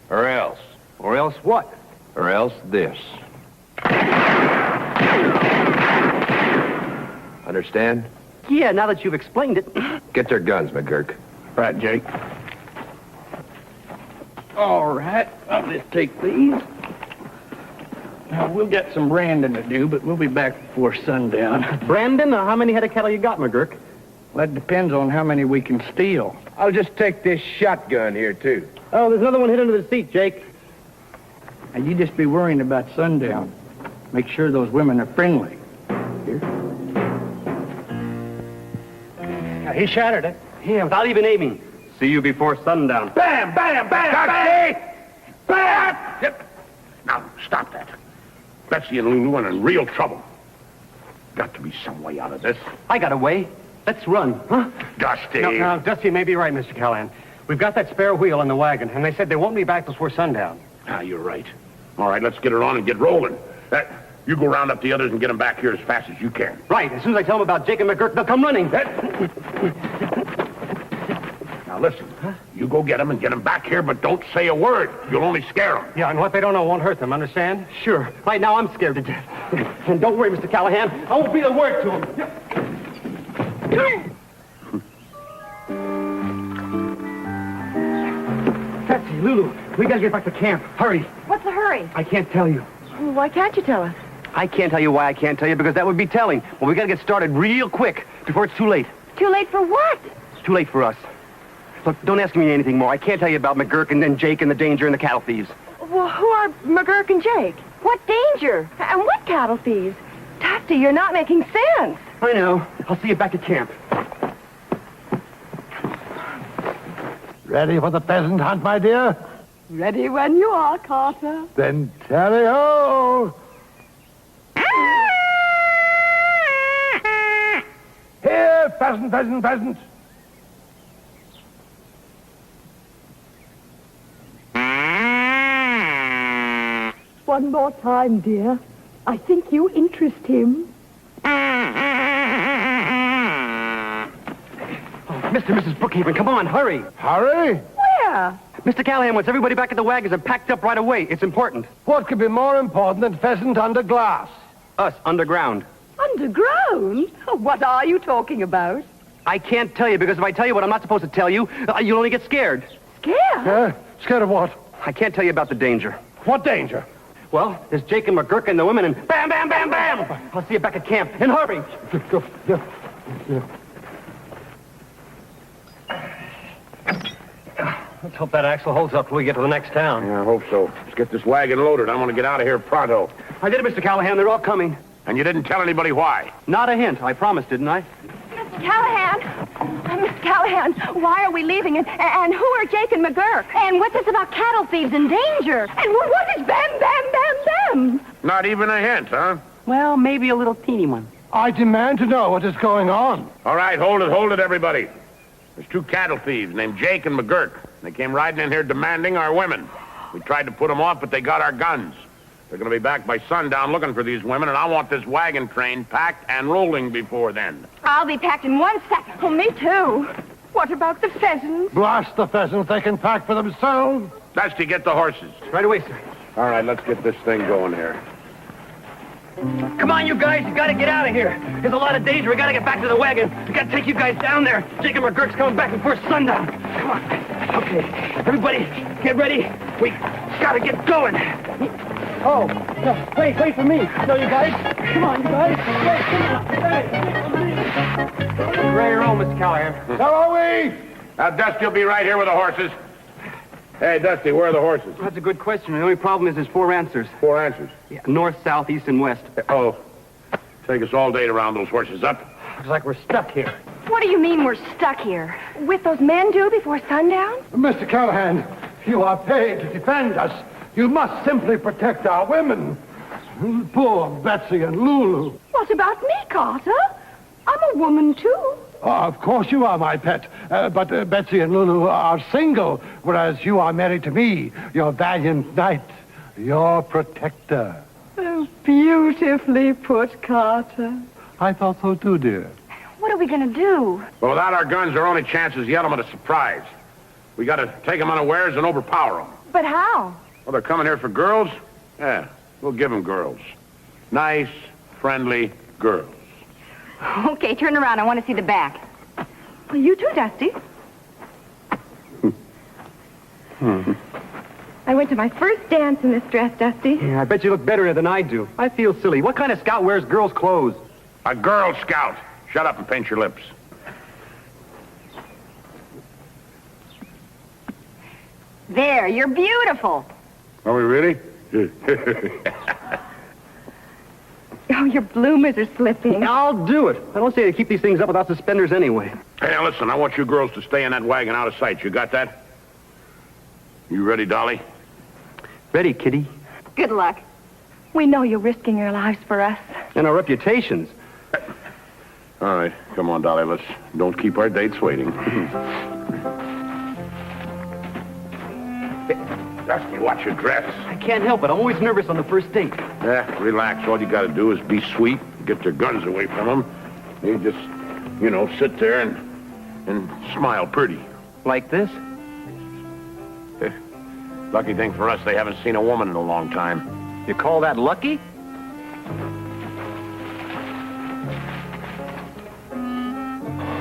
S9: Or else.
S3: Or else what?
S9: Or else this. Understand?
S3: Yeah, now that you've explained it.
S9: Get their guns, McGurk.
S11: Right, Jake. All right, I'll just take these. Now, we'll get some branding to do, but we'll be back before sundown.
S3: Brandon, how many head of cattle you got, McGurk?
S11: Well, that depends on how many we can steal.
S9: I'll just take this shotgun here, too.
S3: Oh, there's another one hid under the seat, Jake.
S11: Now, you just be worrying about sundown. Make sure those women are friendly. Here.
S10: Now, he shattered it.
S3: Yeah, without even aiming. See you before sundown.
S2: Bam, bam, bam, bam! Bam! Yep. Now, stop that. Betsy and Lulu are in real trouble. Got to be some way out of this.
S3: I got a way. Let's run, huh?
S2: Dusty.
S3: No, Dusty may be right, Mr. Callahan. We've got that spare wheel in the wagon, and they said they won't be back before sundown.
S2: Ah, you're right. All right, let's get it on and get rolling. You go round up the others and get them back here as fast as you can.
S3: Right. As soon as I tell them about Jake and McGurk, they'll come running.
S2: Now, listen. You go get them and get them back here, but don't say a word. You'll only scare them.
S3: Yeah, and what they don't know won't hurt them, understand? Sure. Right now, I'm scared to death. And don't worry, Mr. Callahan. I won't be a word to them. Betsy, Lulu, we gotta get back to camp. Hurry.
S7: What's the hurry?
S3: I can't tell you.
S7: Well, why can't you tell us?
S3: I can't tell you why I can't tell you, because that would be telling. Well, we gotta get started real quick before it's too late.
S7: Too late for what?
S3: It's too late for us. Look, don't ask me anything more. I can't tell you about McGurk and Jake and the danger and the cattle thieves.
S7: Well, who are McGurk and Jake? What danger? And what cattle thieves? Dusty, you're not making sense.
S3: I know. I'll see you back at camp.
S5: Ready for the pheasant hunt, my dear?
S8: Ready when you are, Carter.
S5: Then tally-ho! Here, pheasant, pheasant, pheasant.
S8: One more time, dear. I think you interest him.
S3: Mr. and Mrs. Brookhaven, come on, hurry.
S5: Hurry?
S8: Where?
S3: Mr. Callahan wants everybody back at the wagons and packed up right away. It's important.
S5: What could be more important than pheasant under glass?
S3: Us, underground.
S8: Underground? What are you talking about?
S3: I can't tell you, because if I tell you what I'm not supposed to tell you, you'll only get scared.
S8: Scared?
S5: Scared of what?
S3: I can't tell you about the danger.
S5: What danger?
S3: Well, there's Jake and McGurk and the women, and bam, bam, bam, bam! I'll see you back at camp. And hurry!
S10: Let's hope that axle holds up till we get to the next town.
S2: Yeah, I hope so. Let's get this wagon loaded. I want to get out of here pronto.
S3: I did it, Mr. Callahan. They're all coming.
S2: And you didn't tell anybody why?
S3: Not a hint. I promised, didn't I?
S7: Mr. Callahan! Mr. Callahan, why are we leaving? And who are Jake and McGurk? And what's this about cattle thieves and danger? And what is bam, bam, bam, bam?
S2: Not even a hint, huh?
S3: Well, maybe a little teeny one.
S5: I demand to know what is going on.
S2: All right, hold it, everybody. There's two cattle thieves named Jake and McGurk. They came riding in here demanding our women. We tried to put them off, but they got our guns. They're going to be back by sundown looking for these women, and I want this wagon train packed and rolling before then.
S7: I'll be packed in 1 second. Oh, me too. What about the pheasants?
S5: Blast the pheasants. They can pack for themselves.
S2: Dusty, get the horses.
S3: Right away, sir.
S2: All right, let's get this thing going here.
S10: Come on, you guys. You got to get out of here. There's a lot of danger. We got to get back to the wagon. We got to take you guys down there. Jake and McGurk's coming back before sundown. Come on. Okay. Everybody, get ready. We got to get going. Oh, no, wait for me. No, you guys. Come on, you guys.
S3: Ready to roll, Mr. Callahan.
S5: So are we.
S2: Now, Dusty will be right here with the horses. Hey, Dusty, where are the horses?
S3: That's a good question. The only problem is there's 4 answers.
S2: 4 answers.
S3: Yeah, north, south, east, and west.
S2: Oh, take us all day to round those horses up.
S10: Looks like we're stuck here.
S7: What do you mean we're stuck here? With those men due before sundown?
S5: Mr. Callahan, you are paid to defend us. You must simply protect our women. Poor Betsy and Lulu.
S8: What about me, Carter? I'm a woman, too.
S5: Oh, of course you are, my pet. But Betsy and Lulu are single, whereas you are married to me, your valiant knight, your protector.
S8: Oh, beautifully put, Carter.
S5: I thought so too, dear.
S7: What are we going to do?
S2: Well, without our guns, our only chance is the element of surprise. We got to take them unawares and overpower them.
S7: But how?
S2: Well, they're coming here for girls? Yeah, we'll give them girls. Nice, friendly girls.
S7: Okay, turn around. I want to see the back. Well, you too, Dusty. I went to my first dance in this dress, Dusty.
S3: Yeah, I bet you look better than I do. I feel silly. What kind of scout wears girls' clothes?
S2: A Girl Scout. Shut up and paint your lips.
S7: There, you're beautiful.
S2: Are we really?
S7: Oh, your bloomers are slipping.
S3: I'll do it. I don't say to keep these things up without suspenders anyway.
S2: Hey, now listen, I want you girls to stay in that wagon out of sight. You got that? You ready, Dolly?
S3: Ready, Kitty.
S7: Good luck. We know you're risking your lives for us.
S3: And our reputations.
S2: All right, come on, Dolly. Let's don't keep our dates waiting. Dusty, watch your dress.
S3: I can't help it. I'm always nervous on the first date.
S2: Yeah, relax. All you got to do is be sweet, get your guns away from them. You just, sit there and smile pretty.
S3: Like this?
S2: Lucky thing for us, they haven't seen a woman in a long time.
S3: You call that lucky?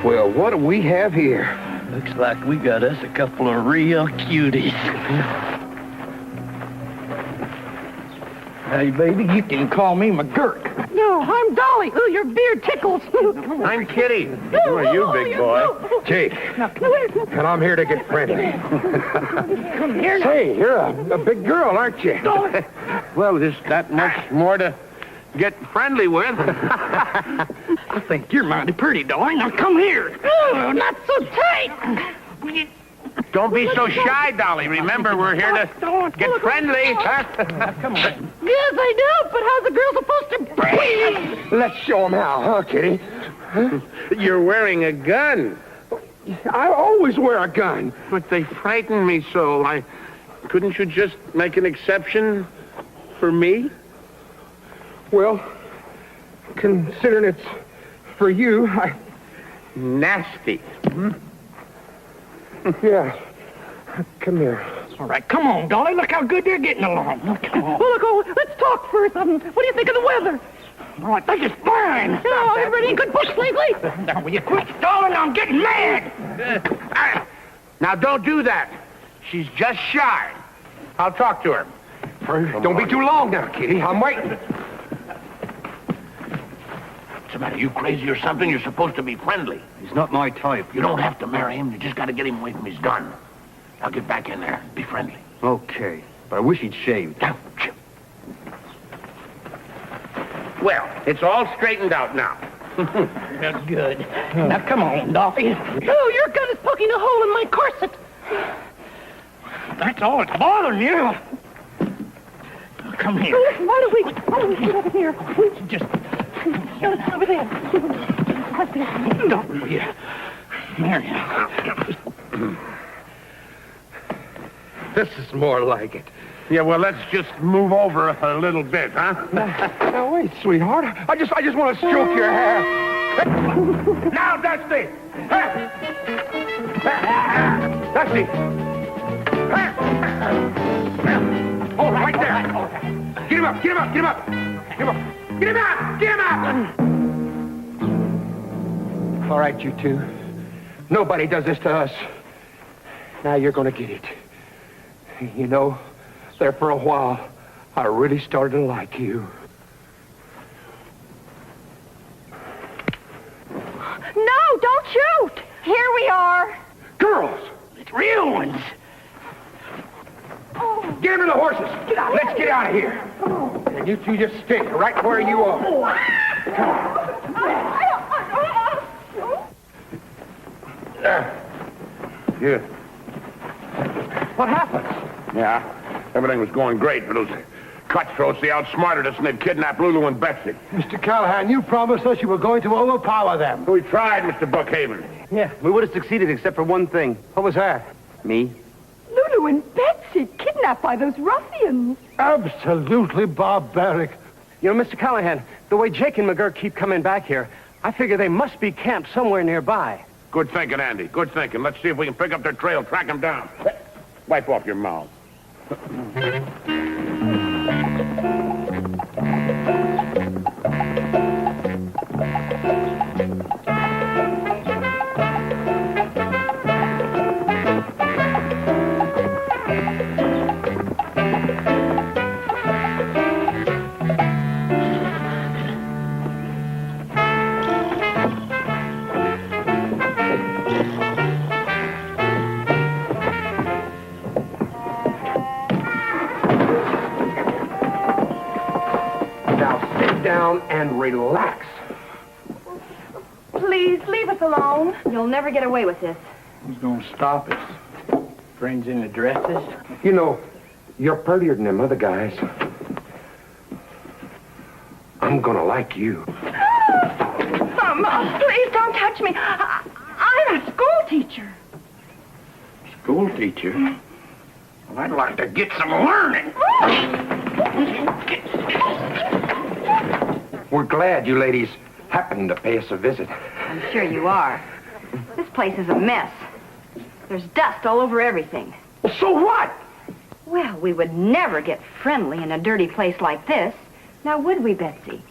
S11: Well, what do we have here? Looks like we got us a couple of real cuties. Hey, baby, you can call me McGurk.
S8: No, I'm Dolly. Ooh, your beard tickles.
S2: I'm Kitty. Who are you, big boy?
S9: Jake. And I'm here to get friendly.
S8: Come here now.
S2: Say, you're a big girl, aren't you? Well, there's that much more to get friendly with.
S11: I think you're mighty pretty, Dolly. Now come here.
S8: Oh, not so tight.
S2: Don't be so shy, Dolly. Remember, we're here to get friendly.
S11: Come on.
S8: Yes, I do, but how's a girl supposed to breathe?
S9: Let's show them how, huh, Kitty?
S2: You're wearing a gun.
S9: I always wear a gun.
S2: But they frighten me so. Couldn't you just make an exception for me?
S9: Well, considering it's for you,
S2: Nasty.
S9: Yeah. Come here.
S11: All right, come on, Dolly. Look how good they're getting along. Now, come on.
S8: Well, look, let's talk first. What do you think of the weather?
S11: Oh, I think it's fine.
S8: Oh, have you read any good books lately?
S11: Now, will you quit stalling? I'm getting mad.
S2: Now, don't do that. She's just shy. I'll talk to her.
S9: Don't be too long now, Kitty. I'm waiting.
S2: What's the matter? You crazy or something? You're supposed to be friendly.
S6: He's not my type.
S2: You don't have to marry him. You just got to get him away from his gun. Now get back in there. Be friendly.
S6: Okay, but I wish he'd shaved.
S2: Now, well, it's all straightened out now.
S11: That's good. Now, come on, Dolly.
S8: Oh, your gun is poking a hole in my corset.
S11: That's all that's bothering you. Come here.
S8: Why don't we get over here?
S11: Just
S8: Over there.
S11: don't will you? Marion.
S9: This is more like it.
S2: Yeah, well, let's just move over a little bit, huh?
S9: Now, wait, sweetheart. I just want to stroke your hair.
S2: Now, Dusty! Dusty!
S9: Oh, right there. Get him up, get him up, get him up. Get him up. Get him up, get him up. All right, you two. Nobody does this to us. Now you're going to get it. You know, there for a while, I really started to like you.
S7: No, don't shoot. Here we are.
S9: Girls,
S11: It's real ones.
S9: get him to the horses. Let's get out of here. And you two just stay right where you are.
S2: Here.
S9: What happened?
S2: Yeah, everything was going great, but those cutthroats, they outsmarted us and they'd kidnapped Lulu and Betsy.
S5: Mr. Callahan, you promised us you were going to overpower them.
S2: We tried, Mr. Buckhaven.
S10: Yeah, we would have succeeded except for one thing.
S5: What was that?
S10: Me.
S8: Lulu and Betsy kidnapped by those ruffians.
S5: Absolutely barbaric.
S10: You know, Mr. Callahan, the way Jake and McGurk keep coming back here, I figure they must be camped somewhere nearby.
S2: Good thinking, Andy. Good thinking. Let's see if we can pick up their trail, track them down. Wipe off your mouth.
S9: Down and relax.
S7: Please, leave us alone. You'll never get away with this.
S11: Who's going to stop us? Friends in the dresses?
S9: You know, you're prettier than them other guys. I'm gonna like you.
S7: Mama, please don't touch me. I'm a school teacher.
S11: School teacher? Well, I'd like to get some learning.
S9: We're glad you ladies happened to pay us a visit.
S4: I'm sure you are. This place is a mess. There's dust all over everything.
S9: Well, so what?
S4: Well, we would never get friendly in a dirty place like this. Now, would we, Betsy?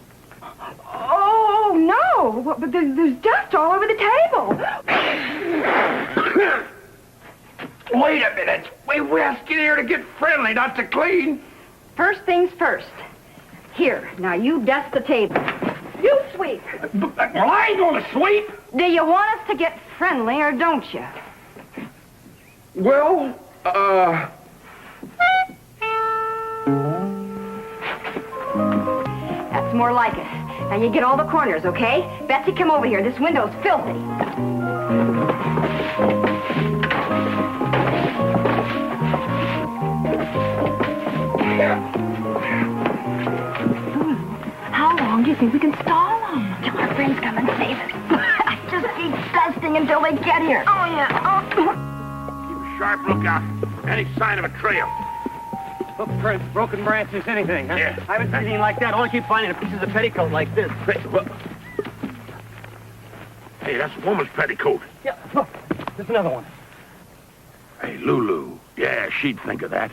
S7: Oh, no. But there's dust all over the table.
S9: Wait a minute. We asked you here to get friendly, not to clean.
S4: First things first.
S7: Here, now you dust the table. You sweep.
S9: Well, I ain't gonna sweep.
S7: Do you want us to get friendly or don't you?
S9: Well,
S7: That's more like it. Now you get all the corners, okay? Betsy, come over here. This window's filthy. How long do you think we can stall them? Till our friends come and save us. I just keep dusting until they get here. Oh, yeah.
S2: Keep a sharp lookout. Any sign of a trail.
S3: Footprints, broken branches, anything, huh?
S2: Yeah.
S3: I haven't seen anything like that. All I keep finding are pieces of petticoat like this.
S2: Hey, that's a woman's petticoat.
S3: Yeah, look, there's another one.
S2: Hey, Lulu. Yeah, she'd think of that.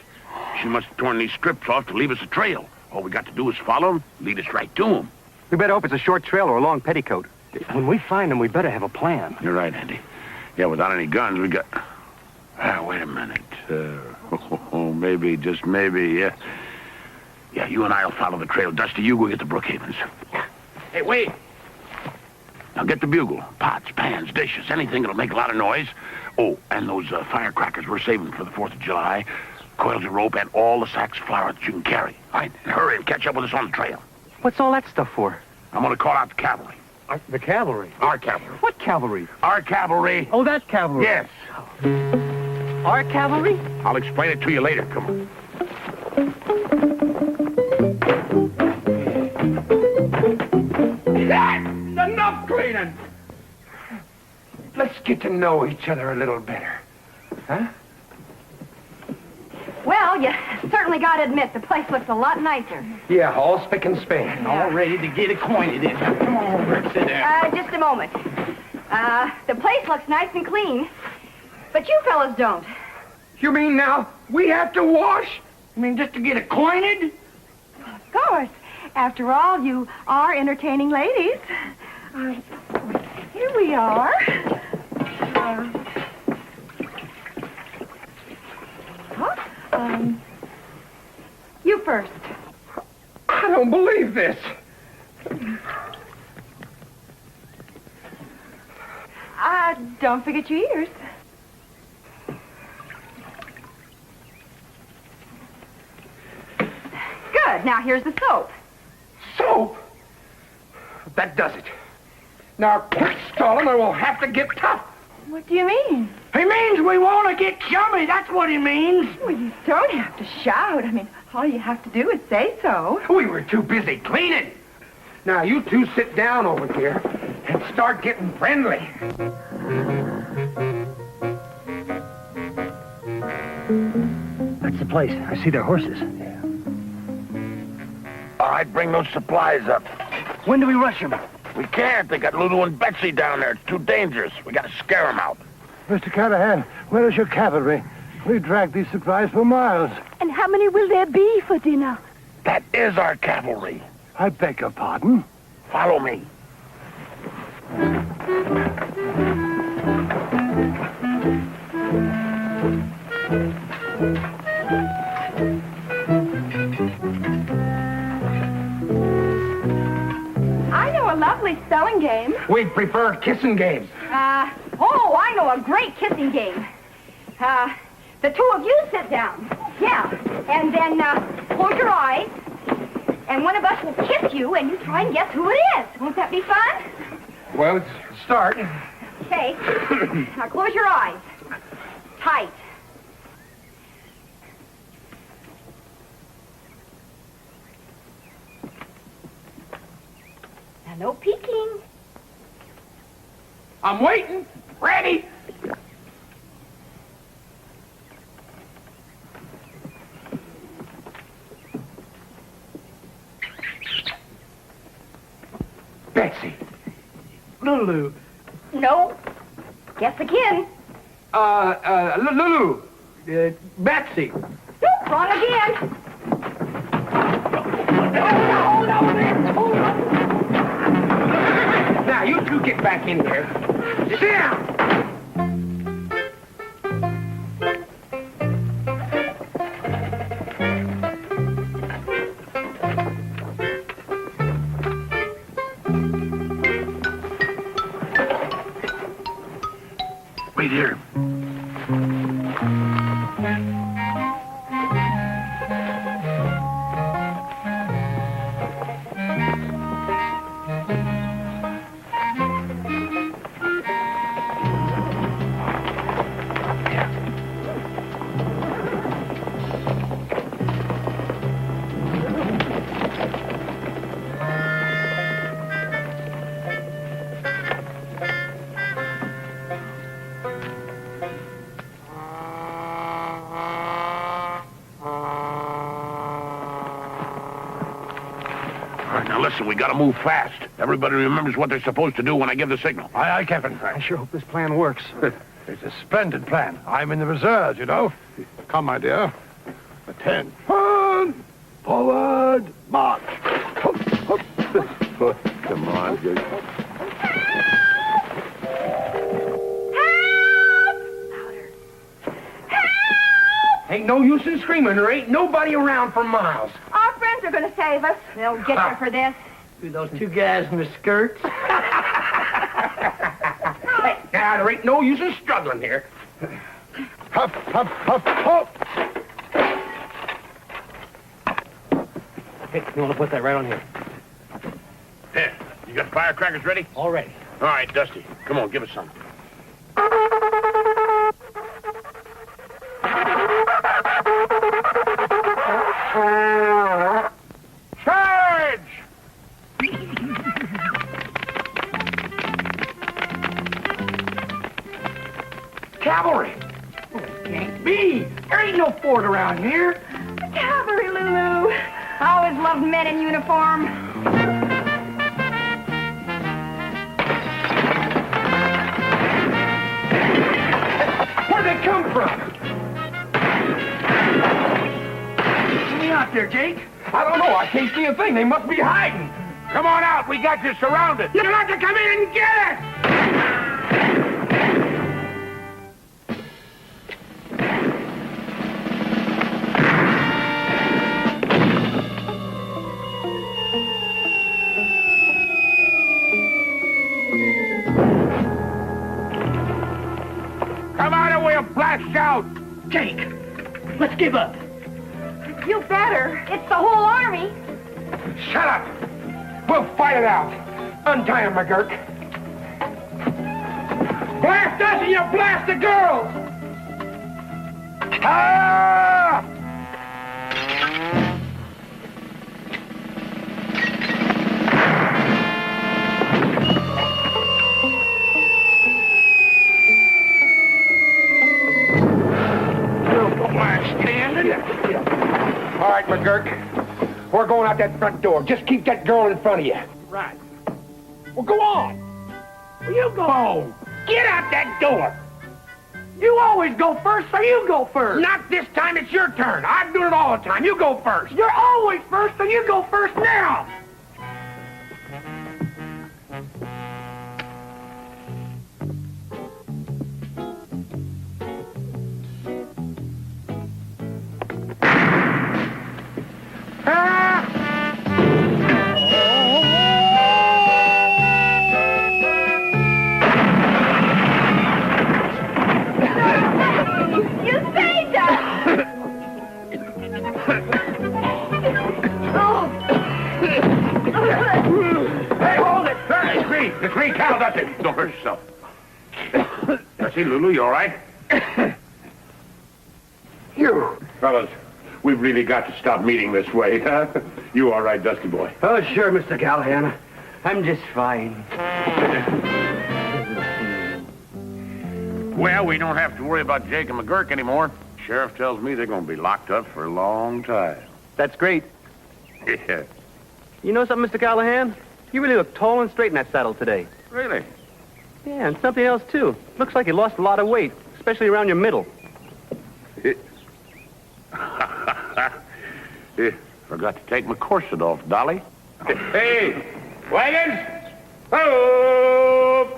S2: She must have torn these strips off to leave us a trail. All we got to do is follow them, lead us right to them.
S3: We better hope it's a short trail or a long petticoat. When we find them, we better have a plan.
S2: You're right, Andy. Yeah, without any guns, we got... wait a minute. Maybe, just maybe, yeah. Yeah, you and I'll follow the trail. Dusty, you go get the Brookhavens. Hey, wait. Now get the bugle. Pots, pans, dishes, anything that'll make a lot of noise. Oh, and those firecrackers we're saving for the 4th of July. Coils of rope and all the sacks of flour that you can carry. All right, and hurry and catch up with us on the trail.
S3: What's all that stuff for?
S2: I'm going to call out the cavalry.
S3: The cavalry?
S2: Our cavalry.
S3: What cavalry?
S2: Our cavalry.
S3: Oh, that cavalry.
S2: Yes.
S3: Our cavalry?
S2: I'll explain it to you later. Come on.
S9: Enough cleaning. Let's get to know each other a little better. Huh?
S7: Well, you certainly got to admit, the place looks a lot nicer.
S9: Yeah, all spick and span.
S11: All ready to get acquainted in. Come on over and sit down.
S7: Just a moment. The place looks nice and clean, but you fellas don't.
S9: You mean now we have to wash? You mean just to get acquainted?
S7: Of course. After all, you are entertaining ladies. Here we are. You first.
S9: I don't believe this.
S7: Don't forget your ears. Good. Now here's the soap.
S9: Soap? That does it. Now quit stalling or we'll have to get tough.
S7: What do you mean?
S9: He means we want to get chummy. That's what he means.
S7: Well, you don't have to shout. I mean, all you have to do is say so.
S9: We were too busy cleaning. Now, you two sit down over here and start getting friendly.
S3: That's the place. I see their horses.
S2: All right, bring those supplies up.
S3: When do we rush them?
S2: We can't. They got Lulu and Betsy down there. It's too dangerous. We got to scare them out.
S5: Mr. Callahan, where is your cavalry? We dragged these supplies for miles.
S8: And how many will there be for dinner?
S2: That is our cavalry.
S5: I beg your pardon?
S2: Follow me.
S7: I know a lovely spelling game.
S9: We'd prefer kissing game.
S7: I know a great kissing game. The two of you sit down. Yeah. And then, close your eyes. And one of us will kiss you, and you try and guess who it is. Won't that be fun?
S9: Well, let's start.
S7: Okay. Now, close your eyes. Tight. Now, no peeking.
S9: I'm waiting. Ready. Betsy.
S11: Lulu.
S7: No. Guess again.
S9: Lulu. Betsy.
S7: Nope, wrong again.
S9: Now, you two get back in here. Sit down.
S2: here. Now listen, we gotta move fast. Everybody remembers what they're supposed to do when I give the signal.
S5: Aye, Captain.
S3: I sure hope this plan works.
S5: It's a splendid plan. I'm in the reserves, you know. Come, my dear. 10. Forward, march. Come on, Jake.
S9: Ain't no use in screaming. There ain't nobody around for miles.
S7: Our friends are going to save us. They'll get you for this.
S10: Those two guys in the skirts.
S9: Hey, now, there ain't no use in struggling here.
S5: Huff, huff, huff, huff.
S10: Hey, you want to put that right on here?
S2: Here, you got firecrackers ready?
S10: All ready.
S2: All right, Dusty. Come on, give us some. Charge!
S9: Cavalry! Can't be. There ain't no fort around here.
S7: Cavalry, Lulu. I always loved men in uniform.
S9: Where'd they come from? Get me out there, Jake. I don't know. I can't see a thing. They must be hiding.
S2: Come on out. We got you surrounded.
S9: You'll have to come in and get it!
S2: Come on and we'll blast out.
S10: Jake, let's give up.
S7: You better. It's the whole army.
S9: Shut up! We'll fight it out. Untie him, McGurk. Blast us and you blast the girls! Ah! All right, McGurk. We're going out that front door. Just keep that girl in front of you.
S10: Right.
S9: Well, go on.
S10: Well, you go.
S9: Get out that door.
S10: You always go first, so you go first.
S9: Not this time. It's your turn. I'm doing it all the time. You go first.
S10: You're always first, so you go first now.
S7: You saved us!
S2: Hey, hold it. Hey, the tree, Cal, Dusty. Don't hurt yourself. Dusty, Lulu, you all right?
S9: You.
S2: Fellas, we've really got to stop meeting this way, huh? You all right, Dusty boy?
S10: Oh, sure, Mr. Callahan. I'm just fine.
S2: Well, we don't have to worry about Jake and McGurk anymore. Sheriff tells me they're going to be locked up for a long time.
S3: That's great.
S2: Yeah.
S3: You know something, Mr. Callahan? You really look tall and straight in that saddle today.
S2: Really?
S3: Yeah, and something else, too. Looks like you lost a lot of weight, especially around your middle.
S2: Forgot to take my corset off, Dolly. Hey, wagons! Oh!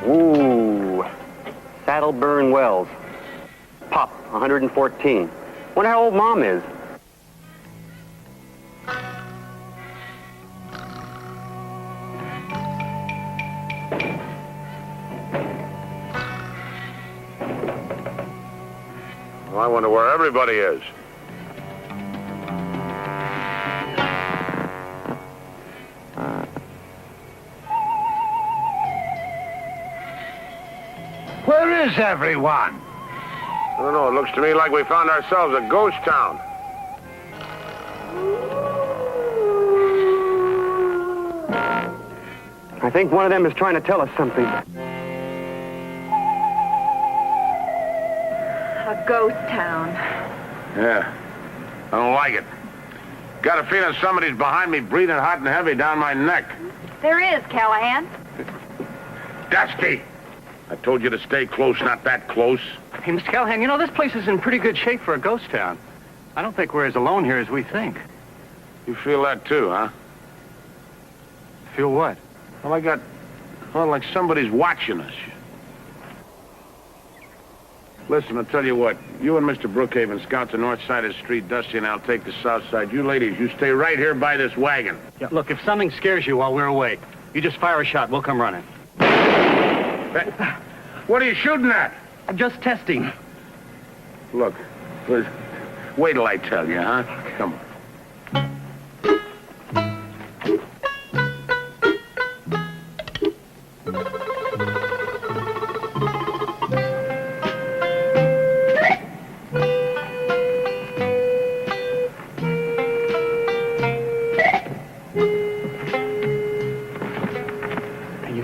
S3: Ooh. Saddleburn Wells. Pop, 114. Wonder how old Mom is.
S2: Well, I wonder where everybody is.
S5: Where is everyone?
S2: I don't know. It looks to me like we found ourselves a ghost town.
S3: I think one of them is trying to tell us something.
S7: A ghost town.
S2: Yeah. I don't like it. Got a feeling somebody's behind me breathing hot and heavy down my neck.
S7: There is, Callahan.
S2: Dusty! I told you to stay close, not that close.
S3: Hey, Mr. Callahan, you know, this place is in pretty good shape for a ghost town. I don't think we're as alone here as we think.
S2: You feel that too, huh?
S3: Feel what?
S2: Well, like somebody's watching us. Listen, I'll tell you what. You and Mr. Brookhaven scout the north side of the street. Dusty and I'll take the south side. You ladies, you stay right here by this wagon.
S3: Yeah, look, if something scares you while we're away, you just fire a shot. We'll come running.
S2: Hey, what are you shooting at?
S3: I'm just testing.
S2: Look, wait till I tell you, huh? Come on.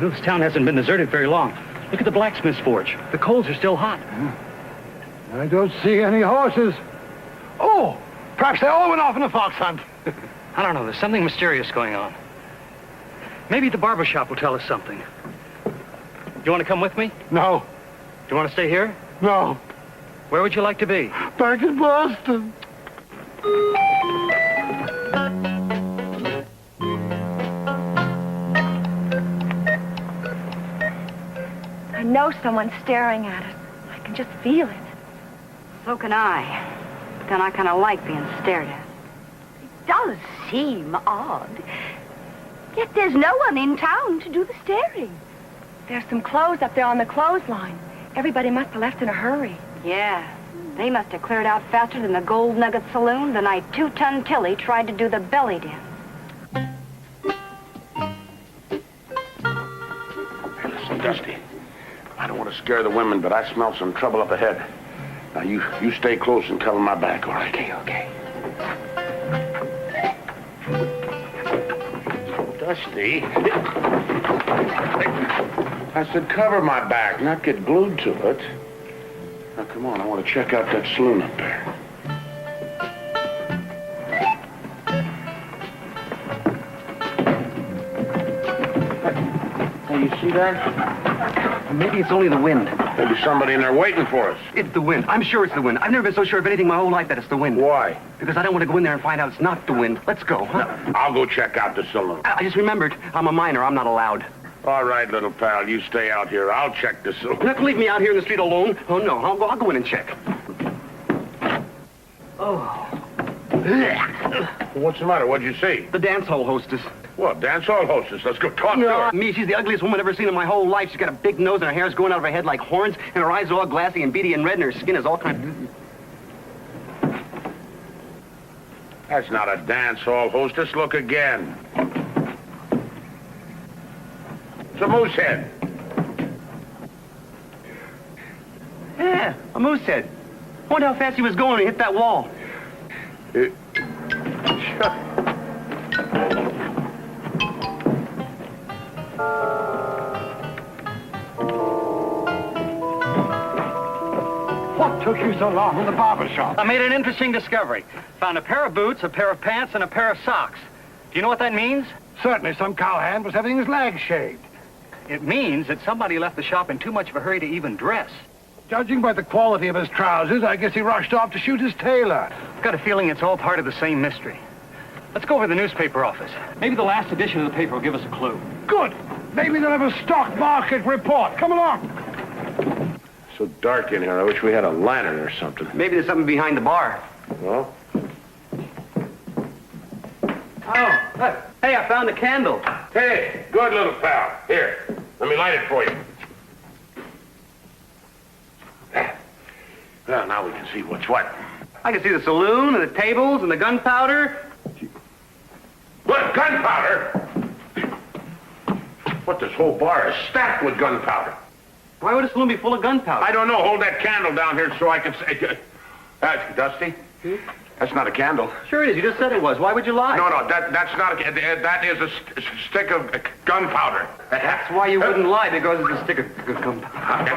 S3: This town hasn't been deserted very long. Look at the blacksmith's forge. The coals are still hot.
S5: I don't see any horses. Oh, perhaps they all went off on a fox hunt.
S3: I don't know. There's something mysterious going on. Maybe the barber shop will tell us something. You want to come with me?
S5: No.
S3: Do you want to stay here?
S5: No.
S3: Where would you like to be?
S5: Back in Boston.
S4: I know someone's staring at us. I can just feel it.
S7: So can I. But then I kind of like being stared at. It does seem odd. Yet there's no one in town to do the staring.
S4: There's some clothes up there on the clothesline. Everybody must have left in a hurry.
S7: Yeah. They must have cleared out faster than the Gold Nugget Saloon the night 2-Ton Tilly tried to do the belly dance.
S2: Hey, listen, Dusty. I don't want to scare the women, but I smell some trouble up ahead. Now, you stay close and cover my back, all right? Okay. Dusty. I said cover my back, not get glued to it. Now, come on, I want to check out that saloon up there. Hey, you see that?
S10: Maybe it's only the wind.
S2: Maybe somebody in there waiting for us.
S10: It's the wind. I'm sure it's the wind. I've never been so sure of anything my whole life that it's the wind.
S2: Why?
S10: Because I don't want to go in there and find out it's not the wind. Let's go, huh?
S2: No, I'll go check out the saloon.
S10: I just remembered, I'm a minor. I'm not allowed.
S2: All right, little pal, you stay out here. I'll check the saloon.
S10: You're not going to leave me out here in the street alone? Oh, no. I'll go in and check. Oh.
S2: What's the matter? What'd you see?
S10: The dance hall hostess.
S2: Well, dance hall hostess. Let's go talk to her.
S10: Me, she's the ugliest woman I've ever seen in my whole life. She's got a big nose and her hair's going out of her head like horns, and her eyes are all glassy and beady and red, and her skin is all kind of...
S2: That's not a dance hall hostess. Look again. It's a moose head.
S10: Yeah, a moose head. I wonder how fast he was going when he hit that wall.
S5: What took you so long in the barber shop?
S3: I made an interesting discovery. Found a pair of boots, a pair of pants, and a pair of socks. Do you know what that means?
S5: Certainly some cowhand was having his legs shaved.
S3: It means that somebody left the shop in too much of a hurry to even dress.
S5: Judging by the quality of his trousers, I guess he rushed off to shoot his tailor.
S3: I've got a feeling it's all part of the same mystery. Let's go over to the newspaper office. Maybe the last edition of the paper will give us a clue.
S5: Good. Maybe they'll have a stock market report. Come along.
S2: So dark in here. I wish we had a lantern or something.
S10: Maybe there's something behind the bar.
S2: Well?
S10: Oh, look. Hey, I found a candle.
S2: Hey, good little pal. Here, let me light it for you. Well, now we can see what's what.
S10: I can see the saloon and the tables and the gunpowder.
S2: What, gunpowder? What, this whole bar is stacked with gunpowder.
S10: Why would a saloon be full of gunpowder?
S2: I don't know. Hold that candle down here so I can say... Dusty? That's not a candle.
S10: Sure it is. You just said it was. Why would you lie?
S2: No, that's not a... That is a stick of gunpowder.
S10: That's why you wouldn't lie, because it's a stick of gunpowder.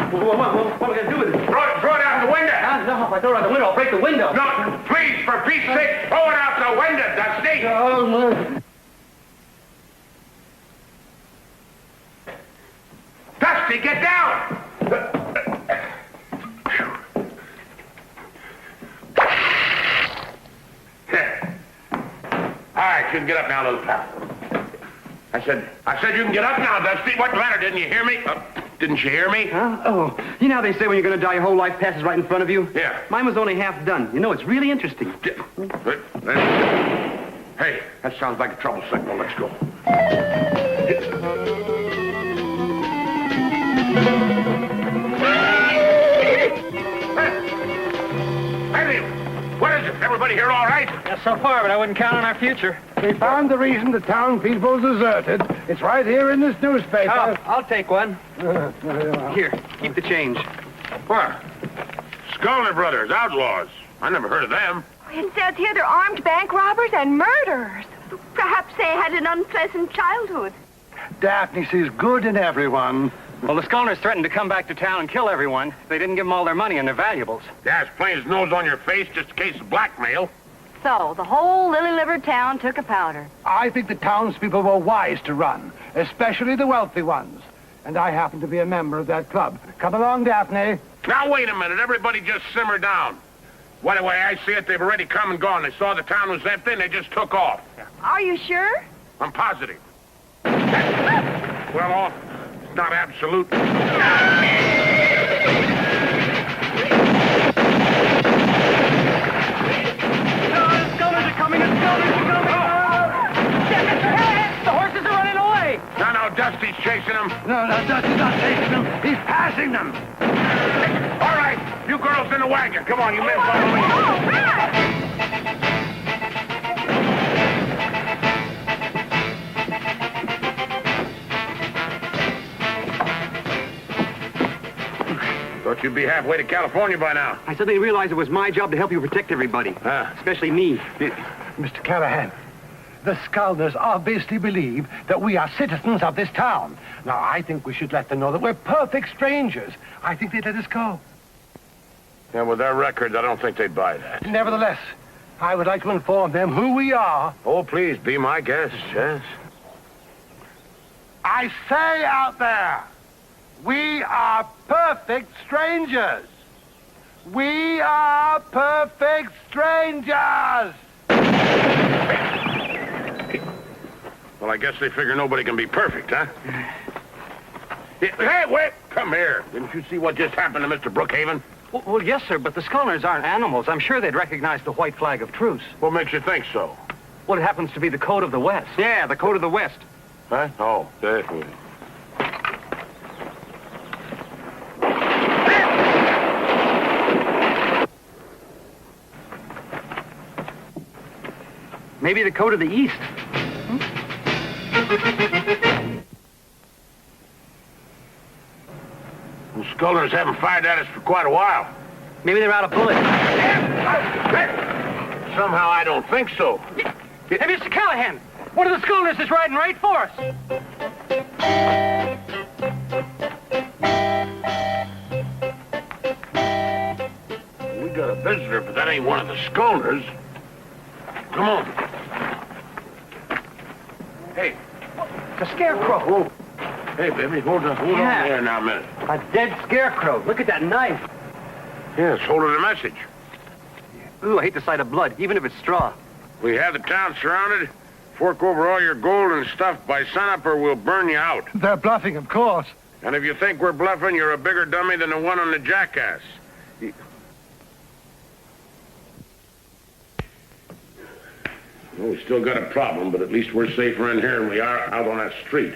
S10: What are we going to do with it?
S2: Throw it out the window.
S10: No, if I throw it out the window, I'll break the window.
S2: No, please, for Pete's sake, throw it out the window, Dusty. Dusty, get down! All right, you can get up now, little pal. I said you can get up now, Dusty. What the matter? Didn't you hear me? Didn't you hear me?
S10: Huh? Oh, you know how they say when you're going to die, your whole life passes right in front of you?
S2: Yeah.
S10: Mine was only half done. You know, it's really interesting.
S2: Hey, that sounds like a trouble signal. Let's go. Hey, what is it? Everybody here all right?
S3: Yeah, so far, but I wouldn't count on our future.
S5: We found the reason the town people deserted. It's right here in this newspaper.
S10: Oh, I'll take one. Here, keep the change.
S2: What? Sculner Brothers, outlaws. I never heard of them.
S7: It says here they're armed bank robbers and murderers. Perhaps they had an unpleasant childhood.
S5: Daphne sees good in everyone.
S3: Well, the Sculners threatened to come back to town and kill everyone. They didn't give them all their money and their valuables.
S2: Yeah, it's plain as nose on your face, just in case of blackmail.
S7: So, the whole lily-livered town took a powder.
S5: I think the townspeople were wise to run, especially the wealthy ones. And I happen to be a member of that club. Come along, Daphne.
S2: Now, wait a minute. Everybody just simmer down. Well, the way I see it, they've already come and gone. They saw the town was empty, and they just took off.
S7: Are you sure?
S2: I'm positive. Well, it's not absolute. Dusty's chasing them.
S5: No, Dusty's not chasing them. He's passing them.
S2: All right, you girls in the wagon. Come on, you men follow me. Thought you'd be halfway to California by now.
S10: I suddenly realized it was my job to help you protect everybody. Especially me.
S5: Mr. Callahan, the Sculners obviously believe that we are citizens of this town. Now, I think we should let them know that we're perfect strangers. I think they'd let us go.
S2: Yeah, with their records, I don't think they'd buy that.
S5: Nevertheless, I would like to inform them who we are.
S2: Oh, please, be my guest, yes.
S5: I say out there, we are perfect strangers. We are perfect strangers.
S2: Well, I guess they figure nobody can be perfect, huh? Hey, wait! Come here. Didn't you see what just happened to Mr. Brookhaven?
S3: Well, yes, sir, but the Sculners aren't animals. I'm sure they'd recognize the white flag of truce.
S2: What makes you think so?
S3: Well, it happens to be the code of the West.
S10: Yeah, the code of the West.
S2: Huh? Oh, definitely.
S10: Maybe the code of the East.
S2: The Sculners haven't fired at us for quite a while.
S10: Maybe they're out of bullets.
S2: Somehow I don't think so.
S3: Hey, Mr. Callahan, one of the Sculners is riding right for us.
S2: We got a visitor, but that ain't one of the Sculners. Come on. Hey.
S10: The scarecrow.
S2: Whoa. Hey, baby, hold on there now a minute.
S10: A dead scarecrow. Look at that knife.
S2: Yeah, it's holding a message.
S10: Ooh, I hate the sight of blood, even if it's straw.
S2: We have the town surrounded. Fork over all your gold and stuff by sunup or we'll burn you out.
S5: They're bluffing, of course.
S2: And if you think we're bluffing, you're a bigger dummy than the one on the jackass. Well, we still got a problem, but at least we're safer in here than we are out on that street.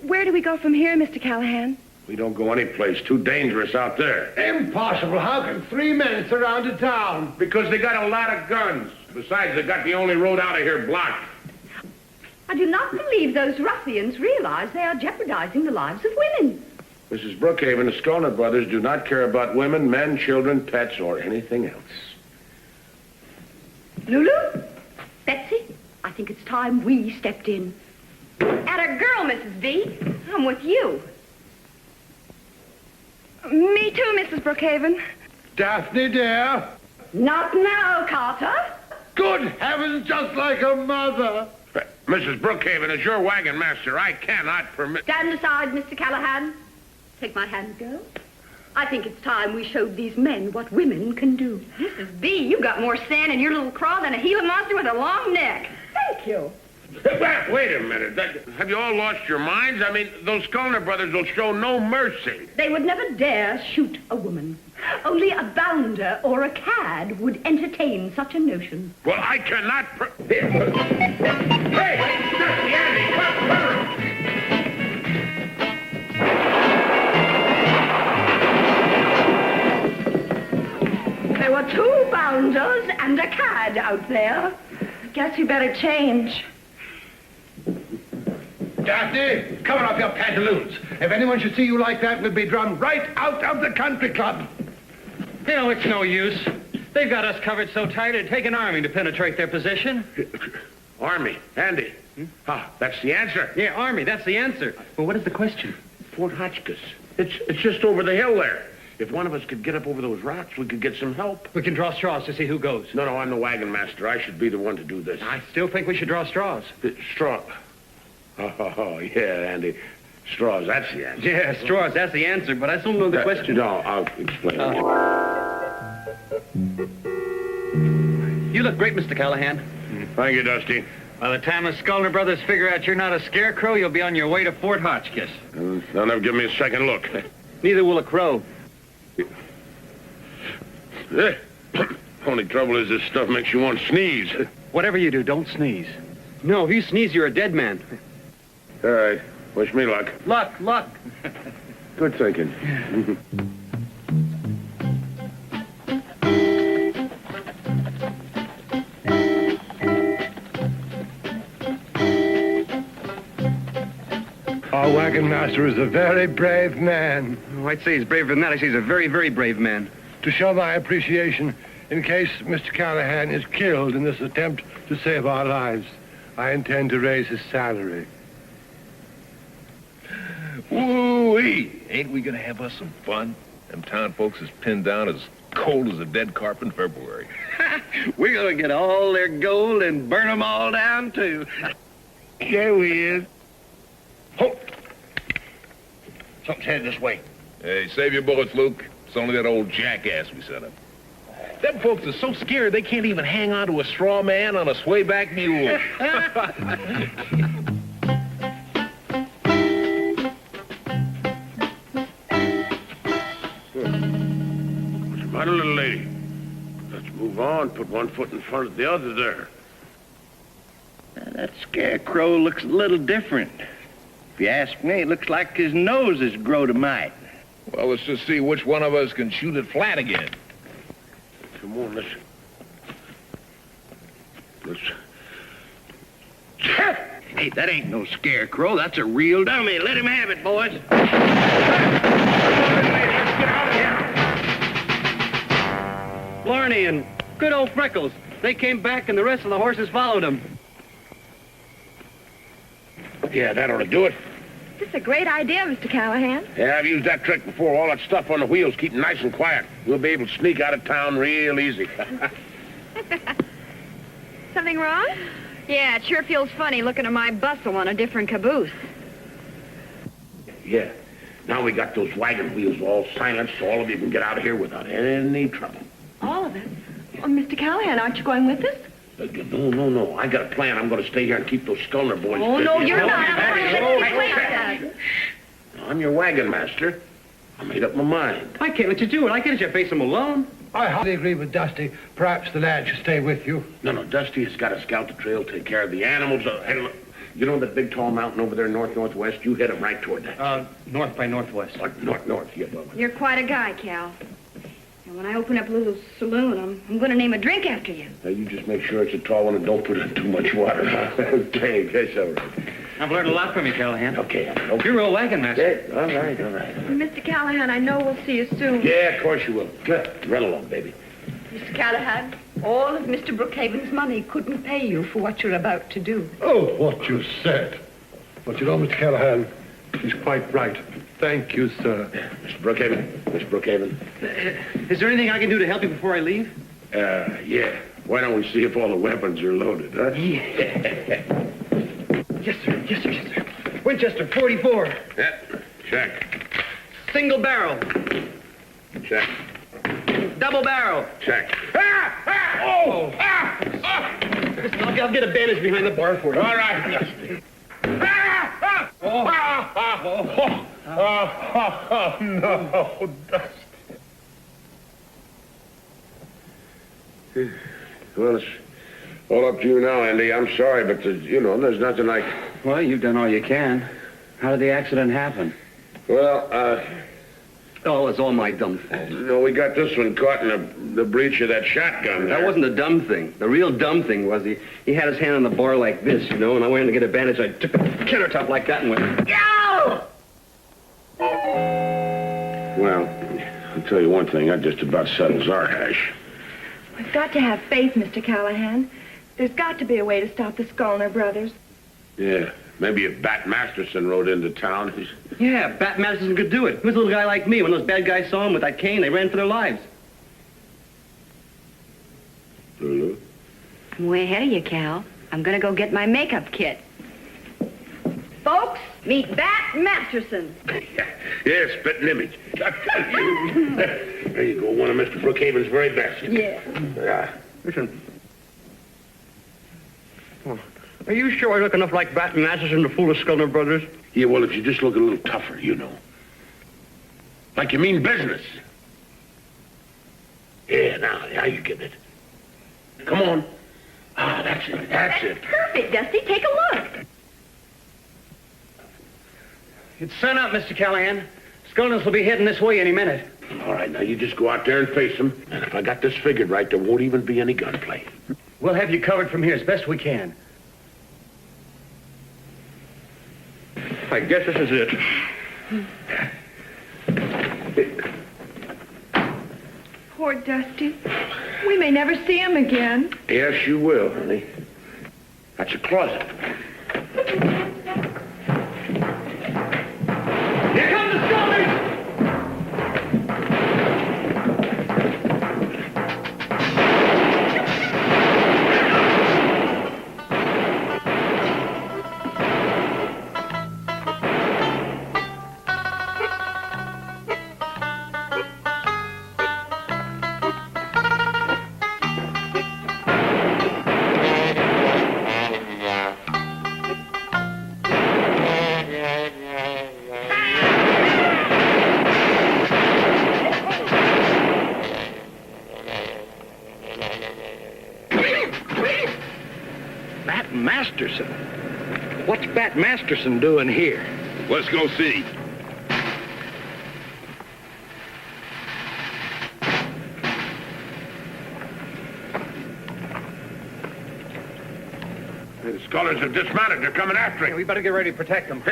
S4: Where do we go from here, Mr. Callahan?
S2: We don't go any place. Too dangerous out there.
S5: Impossible. How can 3 men surround a town?
S2: Because they got a lot of guns. Besides, they got the only road out of here blocked.
S7: I do not believe those ruffians realize they are jeopardizing the lives of women.
S2: Mrs. Brookhaven, the Skolner brothers do not care about women, men, children, pets, or anything else.
S7: Lulu? Betsy? I think it's time we stepped in. At a girl, Mrs. V. I'm with you.
S4: Me too, Mrs. Brookhaven.
S5: Daphne, dear.
S7: Not now, Carter.
S5: Good heavens, just like a mother.
S2: Mrs. Brookhaven, as your wagon master, I cannot permit...
S7: Stand aside, Mr. Callahan. Take my hand, girl. I think it's time we showed these men what women can do. Mrs. B, you got more sand in your little craw than a Gila monster with a long neck. Thank you.
S2: Wait a minute. Have you all lost your minds? I mean, those Skolner brothers will show no mercy.
S7: They would never dare shoot a woman. Only a bounder or a cad would entertain such a notion.
S2: Well, I cannot... Hey! Dusty Andy! Come!
S7: There were 2 bounders and a cad out there. Guess you better change.
S5: Daphne, cover up your pantaloons. If anyone should see you like that, we'll be drummed right out of the country club.
S3: You know, it's no use. They've got us covered so tight it'd take an army to penetrate their position.
S2: Army. Andy. Ah, that's the answer.
S3: Yeah, army, that's the answer. Well, what is the question?
S2: Fort Hotchkiss. It's just over the hill there. If one of us could get up over those rocks, we could get some help.
S3: We can draw straws to see who goes.
S2: No, I'm the wagon master. I should be the one to do this.
S3: I still think we should draw straws.
S2: Straw. Oh, yeah, Andy. Straws, that's the answer.
S3: Yeah, straws, that's the answer, but I still don't know the question.
S2: No, I'll explain.
S3: You look great, Mr. Callahan.
S2: Thank you, Dusty.
S3: By the time the Skolner brothers figure out you're not a scarecrow, you'll be on your way to Fort Hotchkiss.
S2: They'll never give me a second look.
S3: Neither will a crow.
S2: Only trouble is this stuff makes you want to sneeze.
S3: Whatever you do, don't sneeze. No, if you sneeze, you're a dead man.
S2: All right. Wish me luck.
S3: Luck.
S2: Good thinking.
S5: Our wagon master is a very brave man.
S3: Oh, I'd say he's braver than that. I say he's a very, very brave man.
S5: To show my appreciation, in case Mr. Callahan is killed in this attempt to save our lives, I intend to raise his salary.
S12: Woo-wee! Ain't we gonna have us some fun? Them town folks is pinned down as cold as a dead carp in February.
S10: We're gonna get all their gold and burn them all down, too.
S12: Yeah, we is.
S2: Halt! Something's headed this way.
S12: Hey, save your bullets, Luke. It's only that old jackass we set up. Them folks are so scared they can't even hang on to a straw man on a swayback mule.
S2: What's the matter, little lady? Let's move on. Put one foot in front of the other there.
S10: That scarecrow looks a little different. If you ask me, it looks like his nose has grown a mite.
S12: Well, let's just see which one of us can shoot it flat again.
S2: Come on, let's...
S10: Hey, that ain't no scarecrow. That's a real dummy. Let him have it, boys.
S2: Let's get out of here.
S3: Blarney and good old Freckles. They came back and the rest of the horses followed them.
S2: Yeah, that ought to do it.
S4: This is a great idea, Mr. Callahan.
S2: Yeah, I've used that trick before. All that stuff on the wheels, keep them nice and quiet. We'll be able to sneak out of town real easy.
S4: Something wrong?
S7: Yeah, it sure feels funny looking at my bustle on a different caboose.
S2: Yeah. Now we got those wagon wheels all silenced so all of you can get out of here without any trouble.
S4: All of us? Oh, Mr. Callahan, aren't you going with us?
S2: No. I got a plan. I'm going to stay here and keep those Scullner boys.
S7: Oh, no,
S2: busy.
S7: you're not. I'm going to wait for that.
S2: I'm your wagon master. I made up my mind.
S3: I can't let you do it. I can't let you face him alone.
S5: I hardly agree with Dusty. Perhaps the lad should stay with you.
S2: No, Dusty has got to scout the trail, take care of the animals. Hey, look, you know that big tall mountain over there, northwest? You head him right toward that.
S3: North by northwest.
S2: North, yeah. Well,
S7: You're quite a guy, Cal. And when I open up a little saloon, I'm going to name a drink after you.
S2: Now, you just make sure it's a tall one and don't put in too much water. Okay, that's all right.
S3: I've learned a lot from you, Callahan.
S2: Okay.
S3: You're a real wagon master.
S2: Yeah, all right.
S4: Mr. Callahan, I know we'll see you soon.
S2: Yeah, of course you will. Good. Run along, baby.
S8: Mr. Callahan, all of Mr. Brookhaven's money couldn't pay you for what you're about to do.
S5: Oh, what you said. But you know, Mr. Callahan, he's quite right. Thank you, sir.
S2: Mr. Brookhaven.
S3: Is there anything I can do to help you before I leave?
S2: Yeah. Why don't we see if all the weapons are loaded, huh?
S3: Yeah. Yes, sir. Winchester, 44.
S2: Yeah. Check.
S3: Single barrel.
S2: Check.
S3: Double barrel.
S2: Check.
S3: Oh! Listen, I'll get a bandage behind the bar for you.
S2: All right, Dusty.
S5: No, Dusty.
S2: Well, it's all up to you now, Andy. I'm sorry, but, there's nothing like...
S10: Well, you've done all you can. How did the accident happen?
S2: Well,
S10: Oh, it was all my dumb fault.
S2: we got this one caught in the breech of that shotgun there.
S10: That wasn't the dumb thing. The real dumb thing was he had his hand on the bar like this, and I went in to get a bandage. I took the countertop like that and went, yow!
S2: Well, I'll tell you one thing. That just about settles our hash.
S4: We've got to have faith, Mr. Callahan. There's got to be a way to stop the Scullner brothers.
S2: Yeah, maybe if Bat Masterson rode into town.
S10: Yeah, Bat Madison could do it. He was a little guy like me. When those bad guys saw him with that cane, they ran for their lives.
S2: Lulu?
S7: I'm way ahead of you, Cal. I'm going to go get my makeup kit. Folks, meet Bat Masterson.
S2: Yeah, spitting image. There you go, one of Mr. Brookhaven's very best.
S7: Yeah.
S10: Listen. Are you sure I look enough like Bat Masterson to fool the Scullner brothers?
S2: Yeah, well, if you just look a little tougher, Like you mean business. Yeah, now you get it. Come on. Ah, that's it.
S7: Perfect, Dusty. Take a look.
S3: It's sun up, Mr. Callahan. Scullners will be heading this way any minute.
S2: All right, now you just go out there and face them. And if I got this figured right, there won't even be any gunplay.
S3: We'll have you covered from here as best we can.
S10: I guess this is it.
S4: Poor Dusty. We may never see him again.
S2: Yes, you will, honey. That's a closet.
S3: Here come the Scullners!
S9: Masterson. What's Bat Masterson doing here?
S12: Let's go see.
S2: The Scullners have dismounted. They're coming after him.
S3: We better get ready to protect them.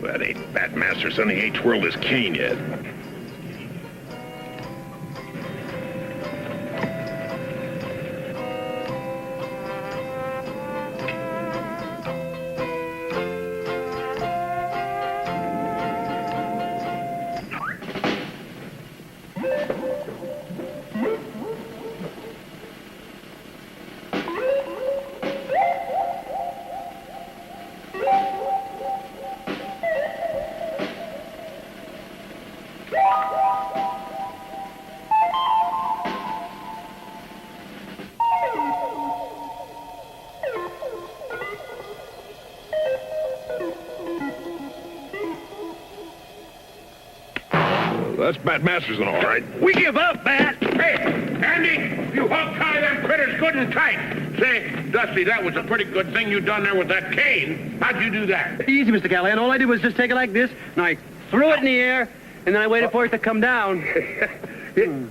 S12: That ain't Bat Masterson. He ain't twirled his cane yet. That's Bat Masterson, all right.
S2: We give up, Bat. Hey, Andy, you hog-tie them critters good and tight. Say, Dusty, that was a pretty good thing you done there with that cane. How'd you do that?
S3: Easy, Mr. Callahan. All I did was just take it like this, and I threw it in the air, and then I waited for it to come down.
S2: Good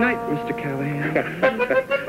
S3: night, Mr. Callahan.